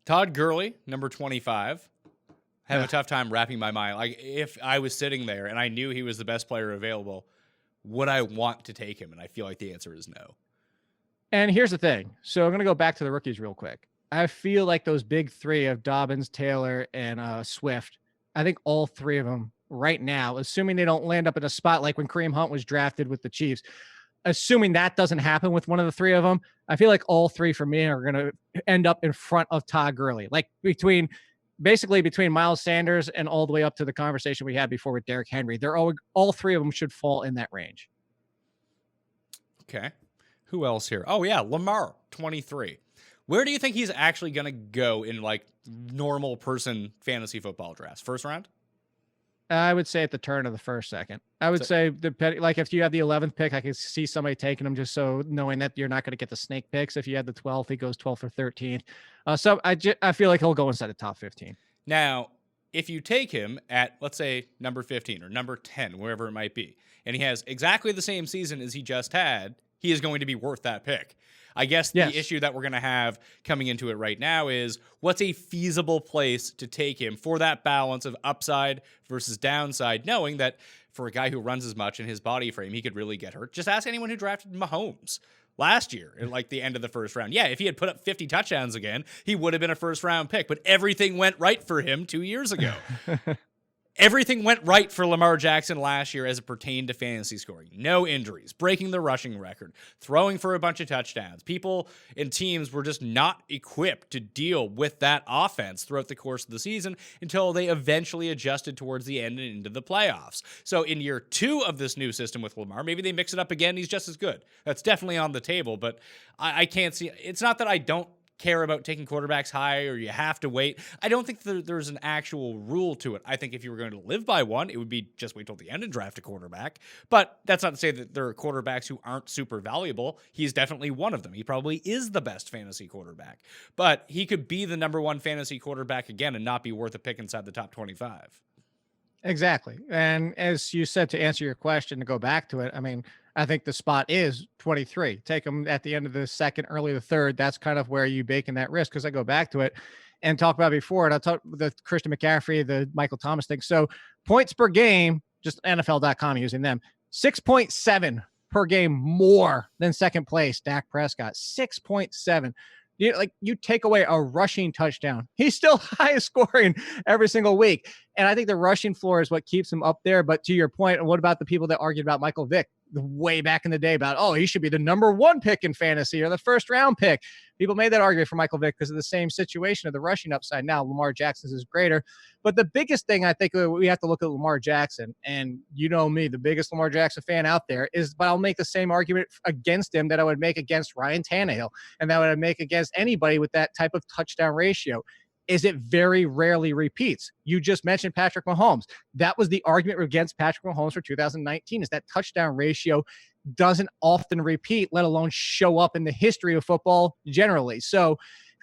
Todd Gurley, number 25. I have a tough time wrapping my mind. Like, if I was sitting there and I knew he was the best player available, would I want to take him? And I feel like the answer is no. And here's the thing. So I'm going to go back to the rookies real quick. I feel like those big three of Dobbins, Taylor, and Swift, I think all three of them right now, assuming they don't land up in a spot like when Kareem Hunt was drafted with the Chiefs, assuming that doesn't happen with one of the three of them, I feel like all three for me are going to end up in front of Todd Gurley. Like between Miles Sanders and all the way up to the conversation we had before with Derrick Henry. They're all three of them should fall in that range. Okay. Who else here? Oh, yeah, Lamar, 23. Where do you think he's actually going to go in, like, normal person fantasy football drafts? First round? I would say at the turn of the first, second. I would say, like, if you have the 11th pick, I could see somebody taking him just so knowing that you're not going to get the snake picks. If you had the 12th, he goes 12th or 13th. So I feel like he'll go inside the top 15. Now, if you take him at, let's say, number 15 or number 10, wherever it might be, and he has exactly the same season as he just had, he is going to be worth that pick. I guess the issue that we're going to have coming into it right now is what's a feasible place to take him for that balance of upside versus downside, knowing that for a guy who runs as much in his body frame, he could really get hurt. Just ask anyone who drafted Mahomes last year at like the end of the first round. Yeah, if he had put up 50 touchdowns again, he would have been a first round pick, but everything went right for him 2 years ago. Everything went right for Lamar Jackson last year as it pertained to fantasy scoring. No injuries, breaking the rushing record, throwing for a bunch of touchdowns. People and teams were just not equipped to deal with that offense throughout the course of the season until they eventually adjusted towards the end and into the playoffs. So in year 2 of this new system with Lamar, maybe they mix it up again. He's just as good. That's definitely on the table, but I can't see. It's not that I don't care about taking quarterbacks high or you have to wait. I don't think there's an actual rule to it. I think if you were going to live by one, it would be just wait till the end and draft a quarterback. But that's not to say that there are quarterbacks who aren't super valuable. He's definitely one of them. He probably is the best fantasy quarterback. But he could be the number 1 fantasy quarterback again and not be worth a pick inside the top 25. Exactly. And as you said, to answer your question, to go back to it, I mean, I think the spot is 23. Take them at the end of the second, early the third. That's kind of where you bake in that risk. Because I go back to it and talk about before, and I'll talk the Christian McCaffrey, the Michael Thomas thing. So points per game, just NFL.com using them, 6.7 per game more than second place, Dak Prescott, 6.7. You take away a rushing touchdown, he's still highest scoring every single week. And I think the rushing floor is what keeps him up there. But to your point, what about the people that argued about Michael Vick way back in the day about, oh, he should be the number 1 pick in fantasy or the first round pick? People made that argument for Michael Vick because of the same situation of the rushing upside. Now Lamar Jackson's is greater. But the biggest thing I think we have to look at Lamar Jackson, and you know me, the biggest Lamar Jackson fan out there is, but I'll make the same argument against him that I would make against Ryan Tannehill and that I would make against anybody with that type of touchdown ratio. Is it very rarely repeats. You just mentioned Patrick Mahomes. That was the argument against Patrick Mahomes for 2019, is that touchdown ratio doesn't often repeat, let alone show up in the history of football generally. So if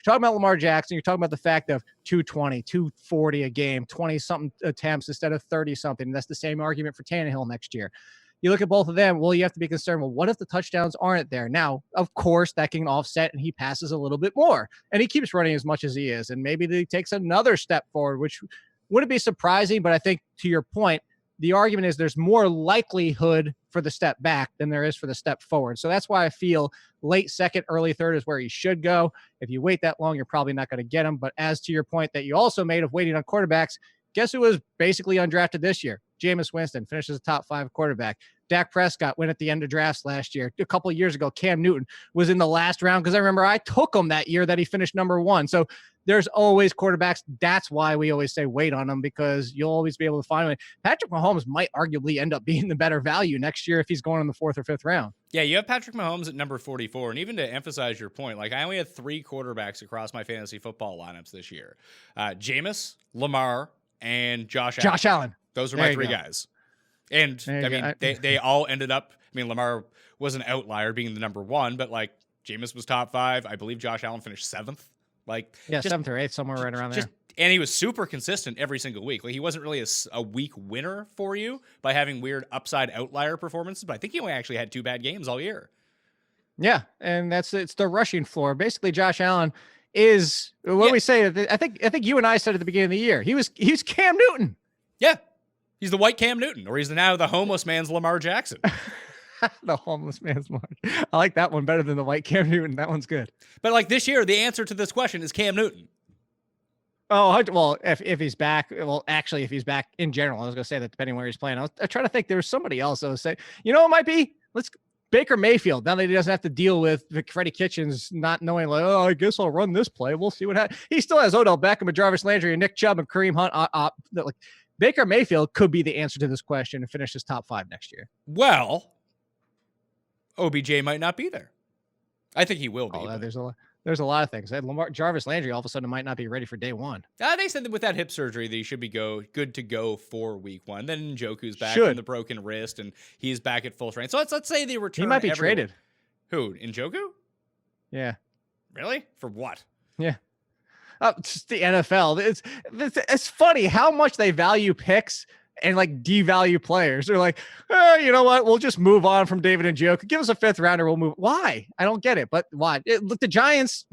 you're talking about Lamar Jackson, you're talking about the fact of 220, 240 a game, 20-something attempts instead of 30-something. That's the same argument for Tannehill next year. You look at both of them, well, you have to be concerned, well, what if the touchdowns aren't there? Now, of course, that can offset and he passes a little bit more and he keeps running as much as he is. And maybe he takes another step forward, which wouldn't be surprising. But I think to your point, the argument is there's more likelihood for the step back than there is for the step forward. So that's why I feel late second, early third is where he should go. If you wait that long, you're probably not going to get him. But as to your point that you also made of waiting on quarterbacks, guess who was basically undrafted this year? Jameis Winston finishes a top 5 quarterback. Dak Prescott went at the end of drafts last year. A couple of years ago, Cam Newton was in the last round because I remember I took him that year that he finished number 1. So there's always quarterbacks. That's why we always say wait on them, because you'll always be able to find one. Patrick Mahomes might arguably end up being the better value next year if he's going in the 4th or 5th round. Yeah, you have Patrick Mahomes at number 44. And even to emphasize your point, like I only had 3 quarterbacks across my fantasy football lineups this year. Jameis, Lamar, and Josh Allen. Those are my 3 guys. And I mean, they all ended up, I mean, Lamar was an outlier being the number 1, but like Jameis was top 5. I believe Josh Allen finished 7th. Like, yeah, 7th or 8th, somewhere right around there. And he was super consistent every single week. Like, he wasn't really a weak winner for you by having weird upside outlier performances, but I think he only actually had 2 bad games all year. Yeah, and it's the rushing floor. Basically, Josh Allen is what do we say? I think you and I said at the beginning of the year, he's Cam Newton. Yeah. He's the white Cam Newton, or he's now the homeless man's Lamar Jackson. The homeless man's Lamar. I like that one better than the white Cam Newton. That one's good. But like this year, the answer to this question is Cam Newton. Oh, well, if he's back, well, actually, if he's back in general, I was going to say that depending where he's playing. I try to think there was somebody else that was saying, it might be, Baker Mayfield. Now that he doesn't have to deal with Freddie Kitchens not knowing, like, oh, I guess I'll run this play. We'll see what happens. He still has Odell Beckham and Jarvis Landry and Nick Chubb and Kareem Hunt. Baker Mayfield could be the answer to this question and finish his top 5 next year. Well, OBJ might not be there. I think he will be. There's a lot of things. Jarvis Landry all of a sudden might not be ready for day 1. They said that with that hip surgery that he should be good to go for week 1. Then Njoku's back from the broken wrist and he's back at full strength. So let's say they return. He might be traded. Who? Njoku? Yeah. Really? For what? Yeah. Just the NFL. It's funny how much they value picks and like devalue players. They're like, you know what? We'll just move on from David and Njoku. Give us a 5th rounder. We'll move. Why? I don't get it. But why? Look, the Giants,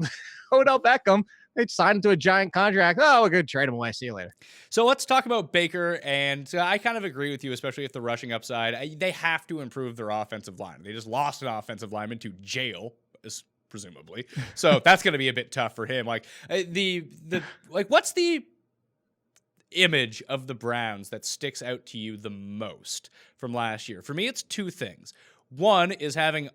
Odell Beckham, they signed him to a giant contract. Oh, we're going to trade him away. See you later. So let's talk about Baker. And I kind of agree with you, especially with the rushing upside. They have to improve their offensive line. They just lost an offensive lineman to jail, presumably. So that's going to be a bit tough for him. Like what's the image of the Browns that sticks out to you the most from last year? For me, it's 2 things. One is having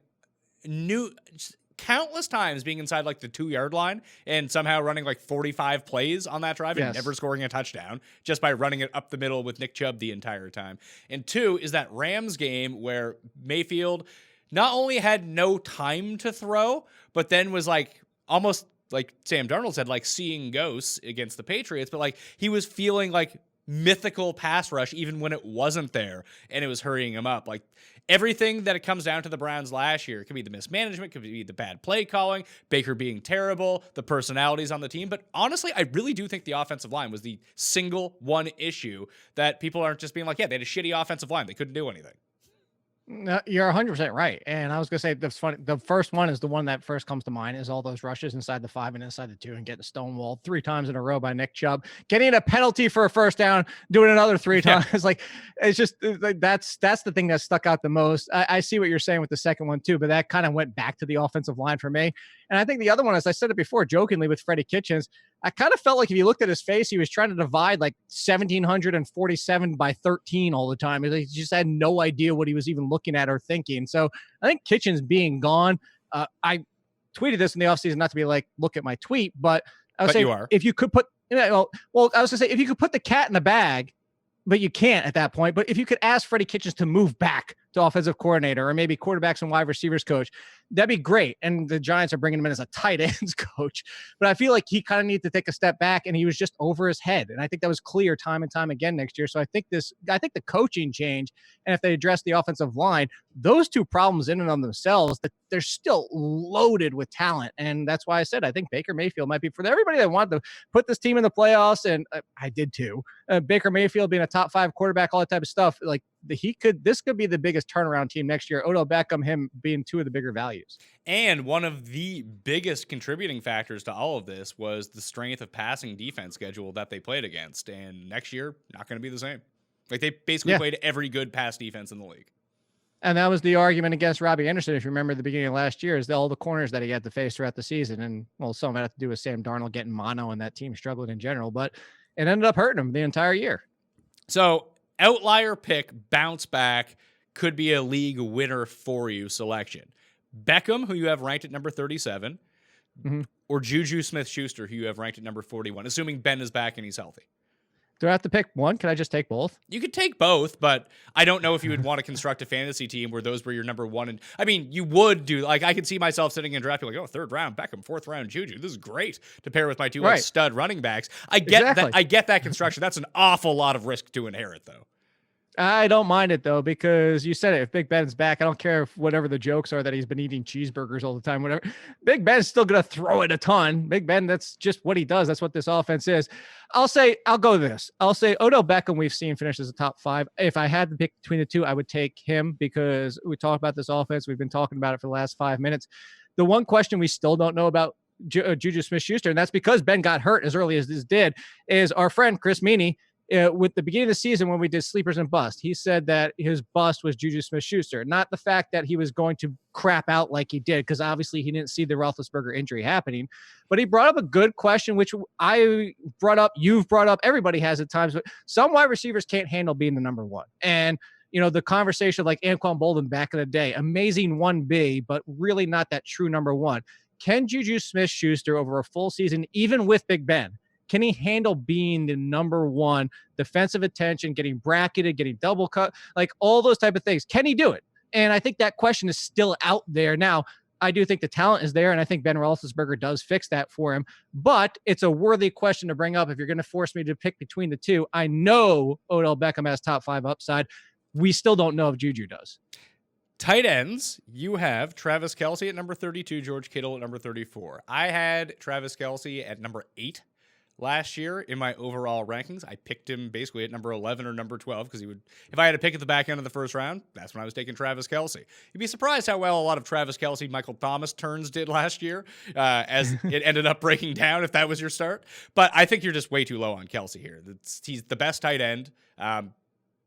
countless times being inside like the 2-yard line and somehow running like 45 plays on that drive and never scoring a touchdown just by running it up the middle with Nick Chubb the entire time. And 2 is that Rams game where Mayfield not only had no time to throw, but then was like almost like Sam Darnold said, like seeing ghosts against the Patriots, but like he was feeling like mythical pass rush even when it wasn't there and it was hurrying him up. Like everything that it comes down to the Browns last year, it could be the mismanagement, could be the bad play calling, Baker being terrible, the personalities on the team. But honestly, I really do think the offensive line was the single one issue that people aren't just being like, yeah, they had a shitty offensive line. They couldn't do anything. No, you're 100% right. And I was going to say, that's funny. The first one is the one that first comes to mind is all those rushes inside the 5 and inside the 2 and getting stonewalled 3 times in a row by Nick Chubb, getting a penalty for a first down, doing another 3 times. Like, it's just like, that's the thing that stuck out the most. I see what you're saying with the second one too, but that kind of went back to the offensive line for me. And I think the other one, as I said it before, jokingly with Freddie Kitchens, I kind of felt like if you looked at his face, he was trying to divide like 1,747 by 13 all the time. He just had no idea what he was even looking at or thinking. So I think Kitchens being gone, I tweeted this in the offseason, not to be like, look at my tweet, but I was saying, if you could put, well, I was going to say, if you could put the cat in the bag, but you can't at that point. But if you could ask Freddie Kitchens to move back to offensive coordinator or maybe quarterbacks and wide receivers coach, that'd be great. And the Giants are bringing him in as a tight ends coach. But I feel like he kind of needs to take a step back and he was just over his head. And I think that was clear time and time again next year. So I think the coaching change, and if they address the offensive line, those 2 problems in and of themselves, that they're still loaded with talent. And that's why I said, I think Baker Mayfield might be for everybody that wanted to put this team in the playoffs. And I did too. Baker Mayfield being a top 5 quarterback, all that type of stuff. Like this could be the biggest turnaround team next year. Odell Beckham, him being 2 of the bigger values. And one of the biggest contributing factors to all of this was the strength of passing defense schedule that they played against. And next year, not going to be the same. Like they basically played every good pass defense in the league. And that was the argument against Robbie Anderson, if you remember at the beginning of last year, is all the corners that he had to face throughout the season. And, well, some of that had to do with Sam Darnold getting mono and that team struggled in general. But it ended up hurting him the entire year. So, outlier pick, bounce back, could be a league winner for you selection. Beckham, who you have ranked at number 37, or Juju Smith-Schuster, who you have ranked at number 41, assuming Ben is back and he's healthy. Do I have to pick one? Can I just take both? You could take both, but I don't know if you would want to construct a fantasy team where those were your number 1. And I mean, you would do, like, I could see myself sitting in draft like, 3rd round Beckham, 4th round Juju. This is great to pair with my 2 like, stud running backs. I get that. I get that construction. That's an awful lot of risk to inherit, though. I don't mind it, though, because you said it. If Big Ben's back, I don't care if whatever the jokes are that he's been eating cheeseburgers all the time, whatever. Big Ben's still going to throw it a ton. Big Ben, that's just what he does. That's what this offense is. I'll say Odell Beckham, we've seen finish as a top 5. If I had to pick between the 2, I would take him because we talked about this offense. We've been talking about it for the last 5 minutes. The one question we still don't know about Juju Smith-Schuster, and that's because Ben got hurt as early as this did, is our friend Chris Meany. With the beginning of the season when we did sleepers and bust, he said that his bust was Juju Smith-Schuster, not the fact that he was going to crap out like he did, because obviously he didn't see the Roethlisberger injury happening. But he brought up a good question, which I brought up, you've brought up, everybody has at times, but some wide receivers can't handle being the number 1. And the conversation like Anquan Bolden back in the day, amazing 1B, but really not that true number 1. Can Juju Smith-Schuster over a full season, even with Big Ben, can he handle being the number 1 defensive attention, getting bracketed, getting double cut, like all those type of things? Can he do it? And I think that question is still out there. Now, I do think the talent is there, and I think Ben Roethlisberger does fix that for him. But it's a worthy question to bring up if you're going to force me to pick between the 2. I know Odell Beckham has top 5 upside. We still don't know if Juju does. Tight ends, you have Travis Kelce at number 32, George Kittle at number 34. I had Travis Kelce at number 8. last year in my overall rankings. I picked him basically at number 11 or number 12 because he would, if I had to pick at the back end of the first round, that's when I was taking Travis Kelce. You'd be surprised how well a lot of Travis Kelce, Michael Thomas turns did last year, as it ended up breaking down if that was your start. But I think you're just way too low on Kelce here. He's the best tight end.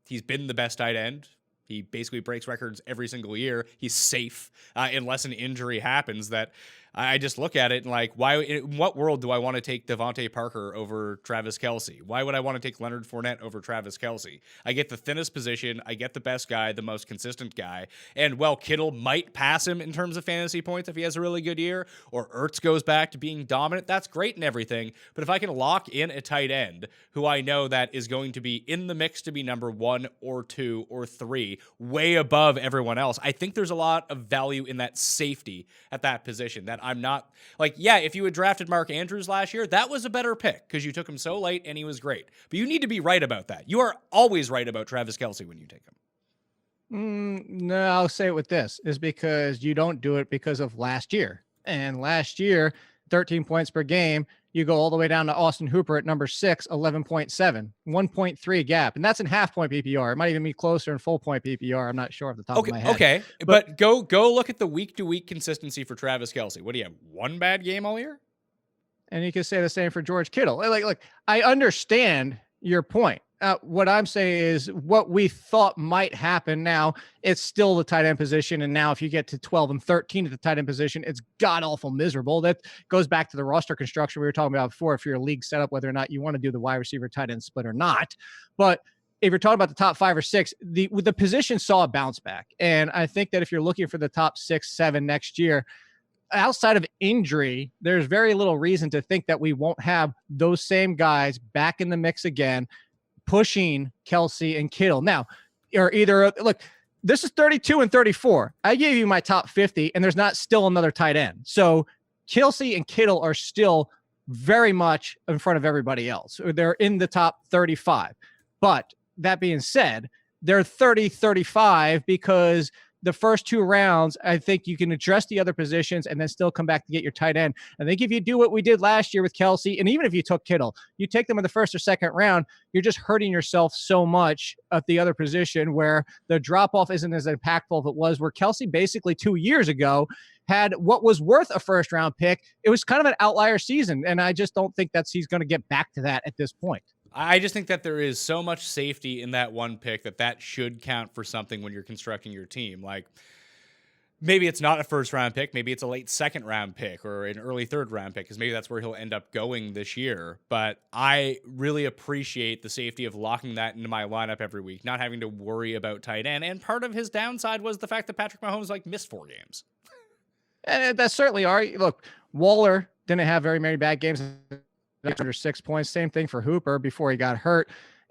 He's been the best tight end. He basically breaks records every single year. He's safe unless an injury happens. That I just look at it and like, why? In what world do I want to take Devontae Parker over Travis Kelce? Why would I want to take Leonard Fournette over Travis Kelce? I get the thinnest position. I get the best guy, the most consistent guy. And while Kittle might pass him in terms of fantasy points if he has a really good year, or Ertz goes back to being dominant, that's great and everything. But if I can lock in a tight end who I know that is going to be in the mix to be number 1 or 2 or 3, way above everyone else, I think there's a lot of value in that safety at that position. That I'm not like, yeah, if you had drafted Mark Andrews last year, that was a better pick because you took him so late and he was great. But you need to be right about that. You are always right about Travis Kelce when you take him. No, I'll say it with this is because you don't do it because of last year. And last year, 13 points per game, you go all the way down to Austin Hooper at number 6, 11.7, 1.3 gap. And that's in half point PPR. It might even be closer in full point PPR. I'm not sure off the top of my head. Okay. But go look at the week-to-week consistency for Travis Kelce. What do you have? One bad game all year? And you can say the same for George Kittle. Like I understand your point. What I'm saying is what we thought might happen. Now it's still the tight end position. And now if you get to 12 and 13 at the tight end position, it's god awful miserable. That goes back to the roster construction we were talking about before. If you're a league setup, whether or not you want to do the wide receiver tight end split or not. But if you're talking about the top 5 or 6, the position saw a bounce back. And I think that if you're looking for the top 6, 7 next year, outside of injury, there's very little reason to think that we won't have those same guys back in the mix again, pushing Kelce and Kittle. Now, or either, look, this is 32 and 34. I gave you my top 50, and there's not still another tight end. So Kelce and Kittle are still very much in front of everybody else. They're in the top 35. But that being said, they're 30, 35 because the first 2 rounds, I think you can address the other positions and then still come back to get your tight end. I think if you do what we did last year with Kelce, and even if you took Kittle, you take them in the first or second round, you're just hurting yourself so much at the other position where the drop-off isn't as impactful as it was, where Kelce basically 2 years ago had what was worth a first-round pick. It was kind of an outlier season, and I just don't think he's going to get back to that at this point. I just think that there is so much safety in that one pick that should count for something when you're constructing your team. Like, maybe it's not a first-round pick. Maybe it's a late second-round pick or an early third-round pick because maybe that's where he'll end up going this year. But I really appreciate the safety of locking that into my lineup every week, not having to worry about tight end. And part of his downside was the fact that Patrick Mahomes missed 4 games. And that's certainly look, Waller didn't have very many bad games. Under 6 points. Same thing for Hooper before he got hurt.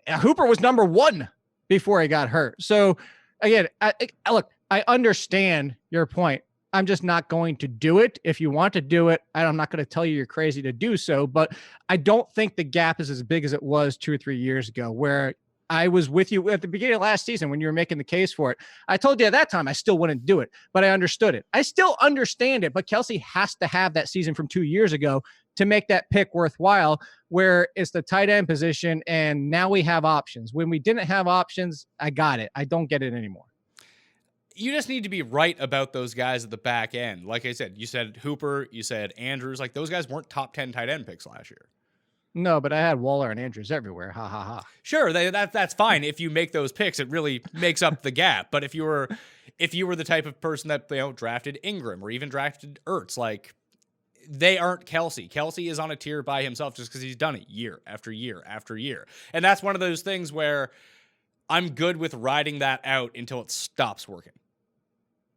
Hooper was number 1 before he got hurt. So again, I understand your point. I'm just not going to do it. If you want to do it, I'm not going to tell you you're crazy to do so, but I don't think the gap is as big as it was 2 or 3 years ago, where I was with you at the beginning of last season when you were making the case for it. I told you at that time I still wouldn't do it, but I understood it. I still understand it, but Kelce has to have that season from 2 years ago to make that pick worthwhile, where it's the tight end position, and now we have options. When we didn't have options, I got it. I don't get it anymore. You just need to be right about those guys at the back end. Like I said, you said Hooper, you said Andrews. Those guys weren't top 10 tight end picks last year. No, but I had Waller and Andrews everywhere. Ha, ha, ha. Sure, that's fine. If you make those picks, it really makes up the gap. But if you were the type of person that drafted Ingram or even drafted Ertz, they aren't Kelce. Kelce is on a tier by himself just because he's done it year after year after year. And that's one of those things where I'm good with riding that out until it stops working.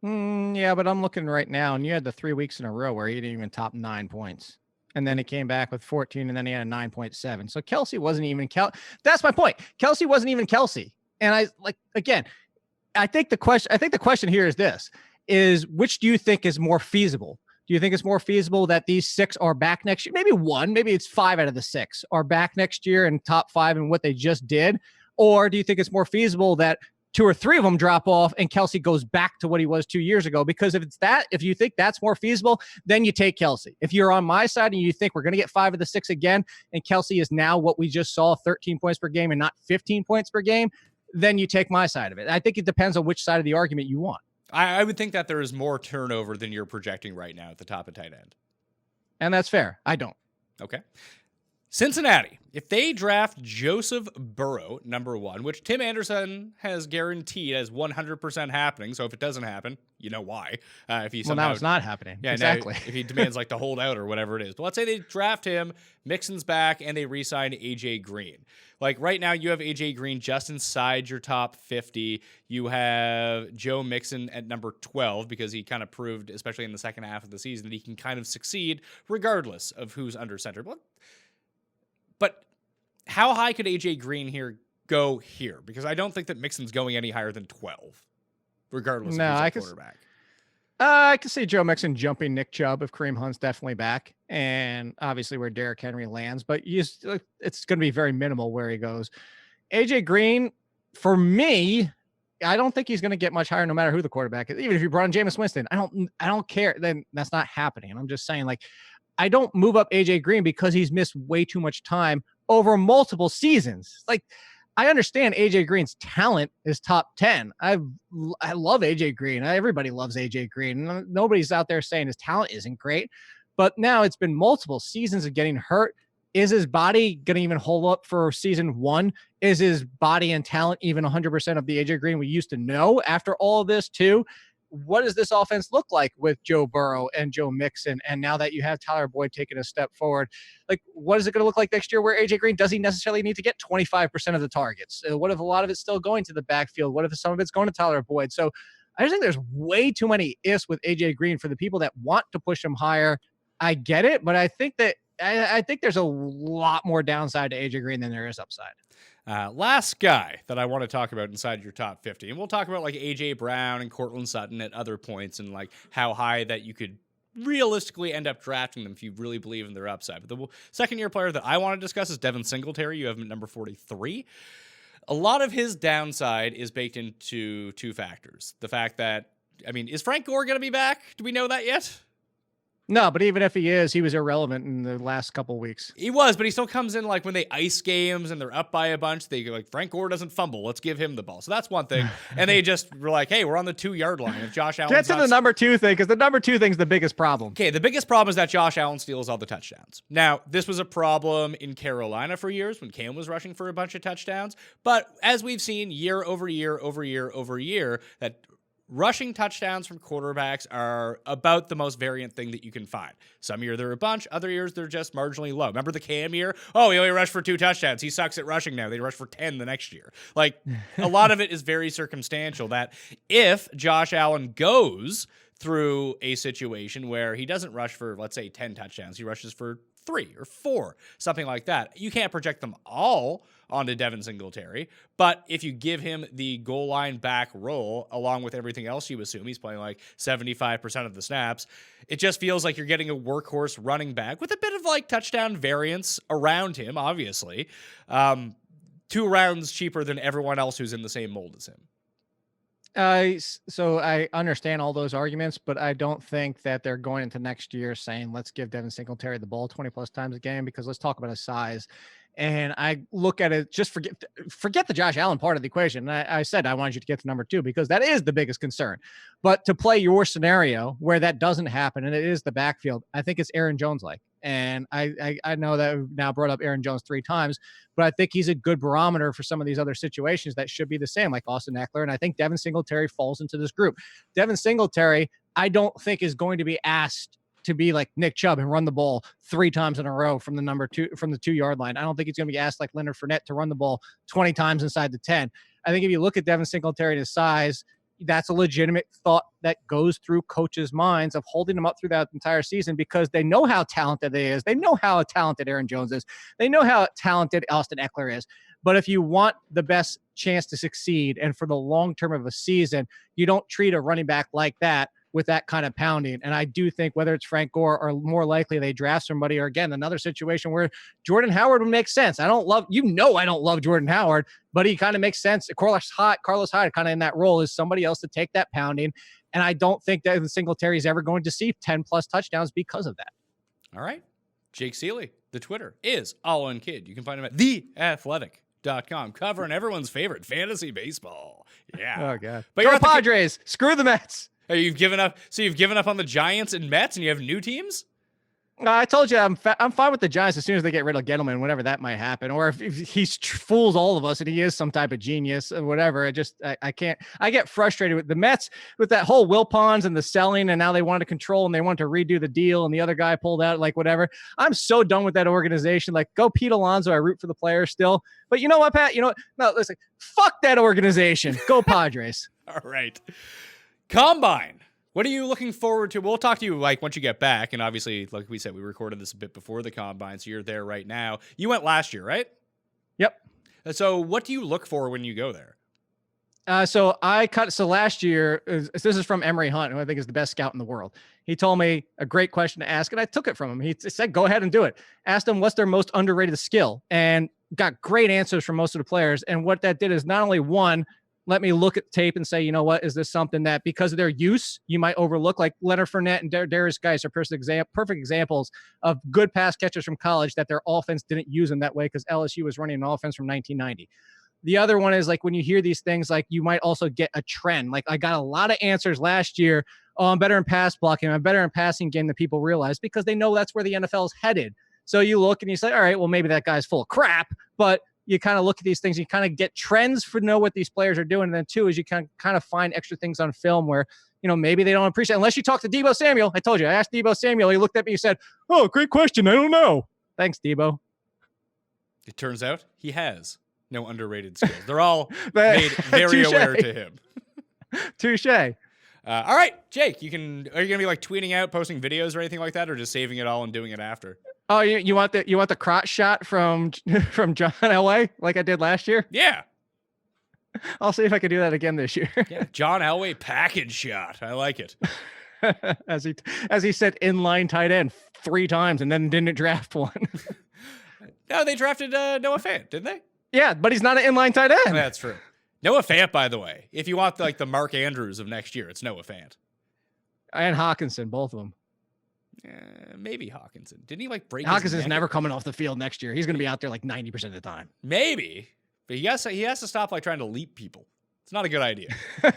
Yeah, but I'm looking right now, and you had the 3 weeks in a row where he didn't even top 9 points. And then he came back with 14, and then he had a 9.7. So Kelce wasn't even That's my point. Kelce wasn't even Kelce. And I think the question here is this, is which do you think is more feasible? Do you think it's more feasible that these 6 are back next year? Maybe 1, maybe it's 5 out of the 6 are back next year and top 5 in what they just did. Or do you think it's more feasible that 2 or 3 of them drop off and Kelsey goes back to what he was 2 years ago. Because if you think that's more feasible, then you take Kelsey. If you're on my side and you think we're going to get 5 of the 6 again, and Kelsey is now what we just saw, 13 points per game and not 15 points per game, then you take my side of it. I think it depends on which side of the argument you want. I would think that there is more turnover than you're projecting right now at the top of tight end. And that's fair. I don't. Okay. Cincinnati, if they draft Joseph Burrow, number 1, which Tim Anderson has guaranteed as 100% happening. So if it doesn't happen, you know why. If he somehow, now it's not happening. Yeah, exactly. If he demands like to hold out or whatever it is. But let's say they draft him, Mixon's back, and they re-sign AJ Green. Like right now, you have AJ Green just inside your top 50. You have Joe Mixon at number 12 because he kind of proved, especially in the second half of the season, that he can kind of succeed regardless of who's under center. But how high could AJ Green here go here? Because I don't think that Mixon's going any higher than 12, regardless of who's the quarterback. I can see Joe Mixon jumping Nick Chubb if Kareem Hunt's definitely back, and obviously where Derrick Henry lands. But it's going to be very minimal where he goes. AJ Green, for me, I don't think he's going to get much higher no matter who the quarterback is. Even if you brought in Jameis Winston, I don't care. Then that's not happening. And I'm just saying, like, I don't move up AJ Green because he's missed way too much time over multiple seasons. Like, I understand AJ Green's talent is top 10. I love AJ Green. Everybody loves AJ Green. Nobody's out there saying his talent isn't great, but now it's been multiple seasons of getting hurt. Is his body going to even hold up for season 1? Is his body and talent even 100% of the AJ Green we used to know after all of this too? What does this offense look like with Joe Burrow and Joe Mixon? And now that you have Tyler Boyd taking a step forward, like, what is it going to look like next year where AJ Green doesn't necessarily need to get 25% of the targets? What if a lot of it's still going to the backfield? What if some of it's going to Tyler Boyd? So I just think there's way too many ifs with AJ Green for the people that want to push him higher. I get it, but I think there's a lot more downside to AJ Green than there is upside. Last guy that I want to talk about inside your top 50, and we'll talk about like AJ Brown and Cortland Sutton at other points and like how high that you could realistically end up drafting them if you really believe in their upside. But the second year player that I want to discuss is Devin Singletary. You have him at number 43. A lot of his downside is baked into 2 factors. The fact that, is Frank Gore going to be back? Do we know that yet? No, but even if he is, he was irrelevant in the last couple of weeks. He was, but he still comes in like when they ice games and they're up by a bunch. They go like, Frank Gore doesn't fumble. Let's give him the ball. So that's one thing. And they just were like, hey, we're on the 2-yard line. If Josh Allen gets to the number 2 thing, because the number 2 thing's the biggest problem. Okay, the biggest problem is that Josh Allen steals all the touchdowns. Now, this was a problem in Carolina for years when Cam was rushing for a bunch of touchdowns. But as we've seen year over year, that rushing touchdowns from quarterbacks are about the most variant thing that you can find. Some years they're a bunch, other years they're just marginally low. Remember the Cam year? Oh, he only rushed for 2 touchdowns. He sucks at rushing now. They rush for 10 the next year. Like, a lot of it is very circumstantial that if Josh Allen goes through a situation where he doesn't rush for, let's say, 10 touchdowns, he rushes for 3 or 4, something like that. You can't project them all onto Devin Singletary, but if you give him the goal line back role along with everything else you assume, he's playing like 75% of the snaps, it just feels like you're getting a workhorse running back with a bit of like touchdown variance around him, obviously. 2 rounds cheaper than everyone else who's in the same mold as him. So I understand all those arguments, but I don't think that they're going into next year saying, let's give Devin Singletary the ball 20 plus times a game, because let's talk about his size. And I look at it, just forget the Josh Allen part of the equation. I said I wanted you to get to number 2 because that is the biggest concern. But to play your scenario where that doesn't happen, and it is the backfield, I think it's Aaron Jones-like. And I know that we've now brought up Aaron Jones 3 times, but I think he's a good barometer for some of these other situations that should be the same, like Austin Eckler. And I think Devin Singletary falls into this group. Devin Singletary, I don't think is going to be asked to be like Nick Chubb and run the ball 3 times in a row from the 2-yard line. I don't think he's going to be asked like Leonard Fournette to run the ball 20 times inside the 10. I think if you look at Devin Singletary and his size, that's a legitimate thought that goes through coaches' minds of holding him up through that entire season, because they know how talented he is. They know how talented Aaron Jones is. They know how talented Austin Eckler is. But if you want the best chance to succeed and for the long term of a season, you don't treat a running back like that with that kind of pounding. And I do think whether it's Frank Gore or more likely they draft somebody, or again, another situation where Jordan Howard would make sense. I don't love Jordan Howard, but he kind of makes sense. Carlos Hyde kind of in that role is somebody else to take that pounding. And I don't think that Singletary is ever going to see 10 plus touchdowns because of that. All right. Jake Ciely, the Twitter is AllInKid. You can find him at theathletic.com, covering everyone's favorite fantasy baseball. Yeah. Oh, God. But Go Padres. Screw the Mets. Oh, you've given up. So you've given up on the Giants and Mets, and you have new teams? I told you I'm fine with the Giants as soon as they get rid of Gettleman, whenever that might happen, or if he fools all of us and he is some type of genius or whatever. I can't. I get frustrated with the Mets with that whole Wilpons and the selling, and now they wanted to control and they wanted to redo the deal, and the other guy pulled out, like whatever. I'm so done with that organization. Like, go Pete Alonso. I root for the player still, but you know what, Pat? You know what? No, listen. Fuck that organization. Go Padres. All right. Combine. What are you looking forward to? We'll talk to you like once you get back. And obviously, like we said, we recorded this a bit before the Combine, so you're there right now. You went last year, right? Yep. So what do you look for when you go there? So last year, this is from Emery Hunt, who I think is the best scout in the world. He told me a great question to ask, and I took it from him. He said, go ahead and do it. Asked them what's their most underrated skill, and got great answers from most of the players. And what that did is not only one, let me look at the tape and say, you know what, is this something that because of their use, you might overlook? Like Leonard Fournette and Darius Geis are perfect examples of good pass catchers from college that their offense didn't use them that way because LSU was running an offense from 1990. The other one is like when you hear these things, like you might also get a trend. Like I got a lot of answers last year. Oh, I'm better in pass blocking. I'm better in passing game than people realize because they know that's where the NFL is headed. So you look and you say, all right, well, maybe that guy's full of crap, but you kind of look at these things, you kind of get trends for know what these players are doing. And then two is you can kind of find extra things on film where, you know, maybe they don't appreciate, unless you talk to Deebo Samuel. I told you, I asked Deebo Samuel. He looked at me, he said, oh, great question. I don't know. Thanks, Deebo. It turns out he has no underrated skills. They're all made very aware to him. Touche. All right, Jake, are you going to be like tweeting out, posting videos or anything like that, or just saving it all and doing it after? Oh, you want the crotch shot from John Elway like I did last year? Yeah. I'll see if I can do that again this year. Yeah, John Elway package shot. I like it. as he said, inline tight end 3 times and then didn't draft one. No, they drafted Noah Fant, didn't they? Yeah, but he's not an inline tight end. That's true. Noah Fant, by the way. If you want like the Mark Andrews of next year, it's Noah Fant. And Hawkinson, both of them. Maybe Hawkinson. Didn't he like break? Hawkinson's never coming off the field next year. He's going to be out there like 90% of the time. Maybe, but he has to stop like trying to leap people. It's not a good idea.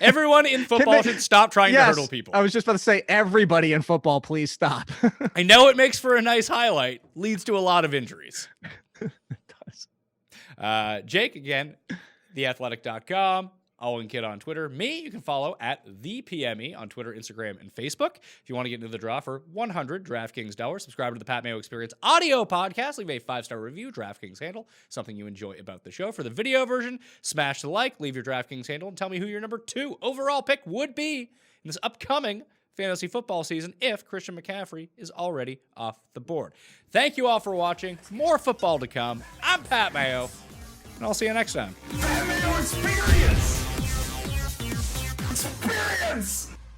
Everyone in football should stop trying to hurdle people. I was just about to say, everybody in football, please stop. I know it makes for a nice highlight, leads to a lot of injuries. It does. Jake, again, theathletic.com. AllInKid on Twitter. Me, you can follow at ThePME on Twitter, Instagram, and Facebook. If you want to get into the draw for 100 DraftKings dollars, subscribe to the Pat Mayo Experience audio podcast. Leave a 5-star review, DraftKings handle, something you enjoy about the show. For the video version, smash the like, leave your DraftKings handle, and tell me who your number 2 overall pick would be in this upcoming fantasy football season if Christian McCaffrey is already off the board. Thank you all for watching. More football to come. I'm Pat Mayo, and I'll see you next time. Pat Mayo Experience! Experience!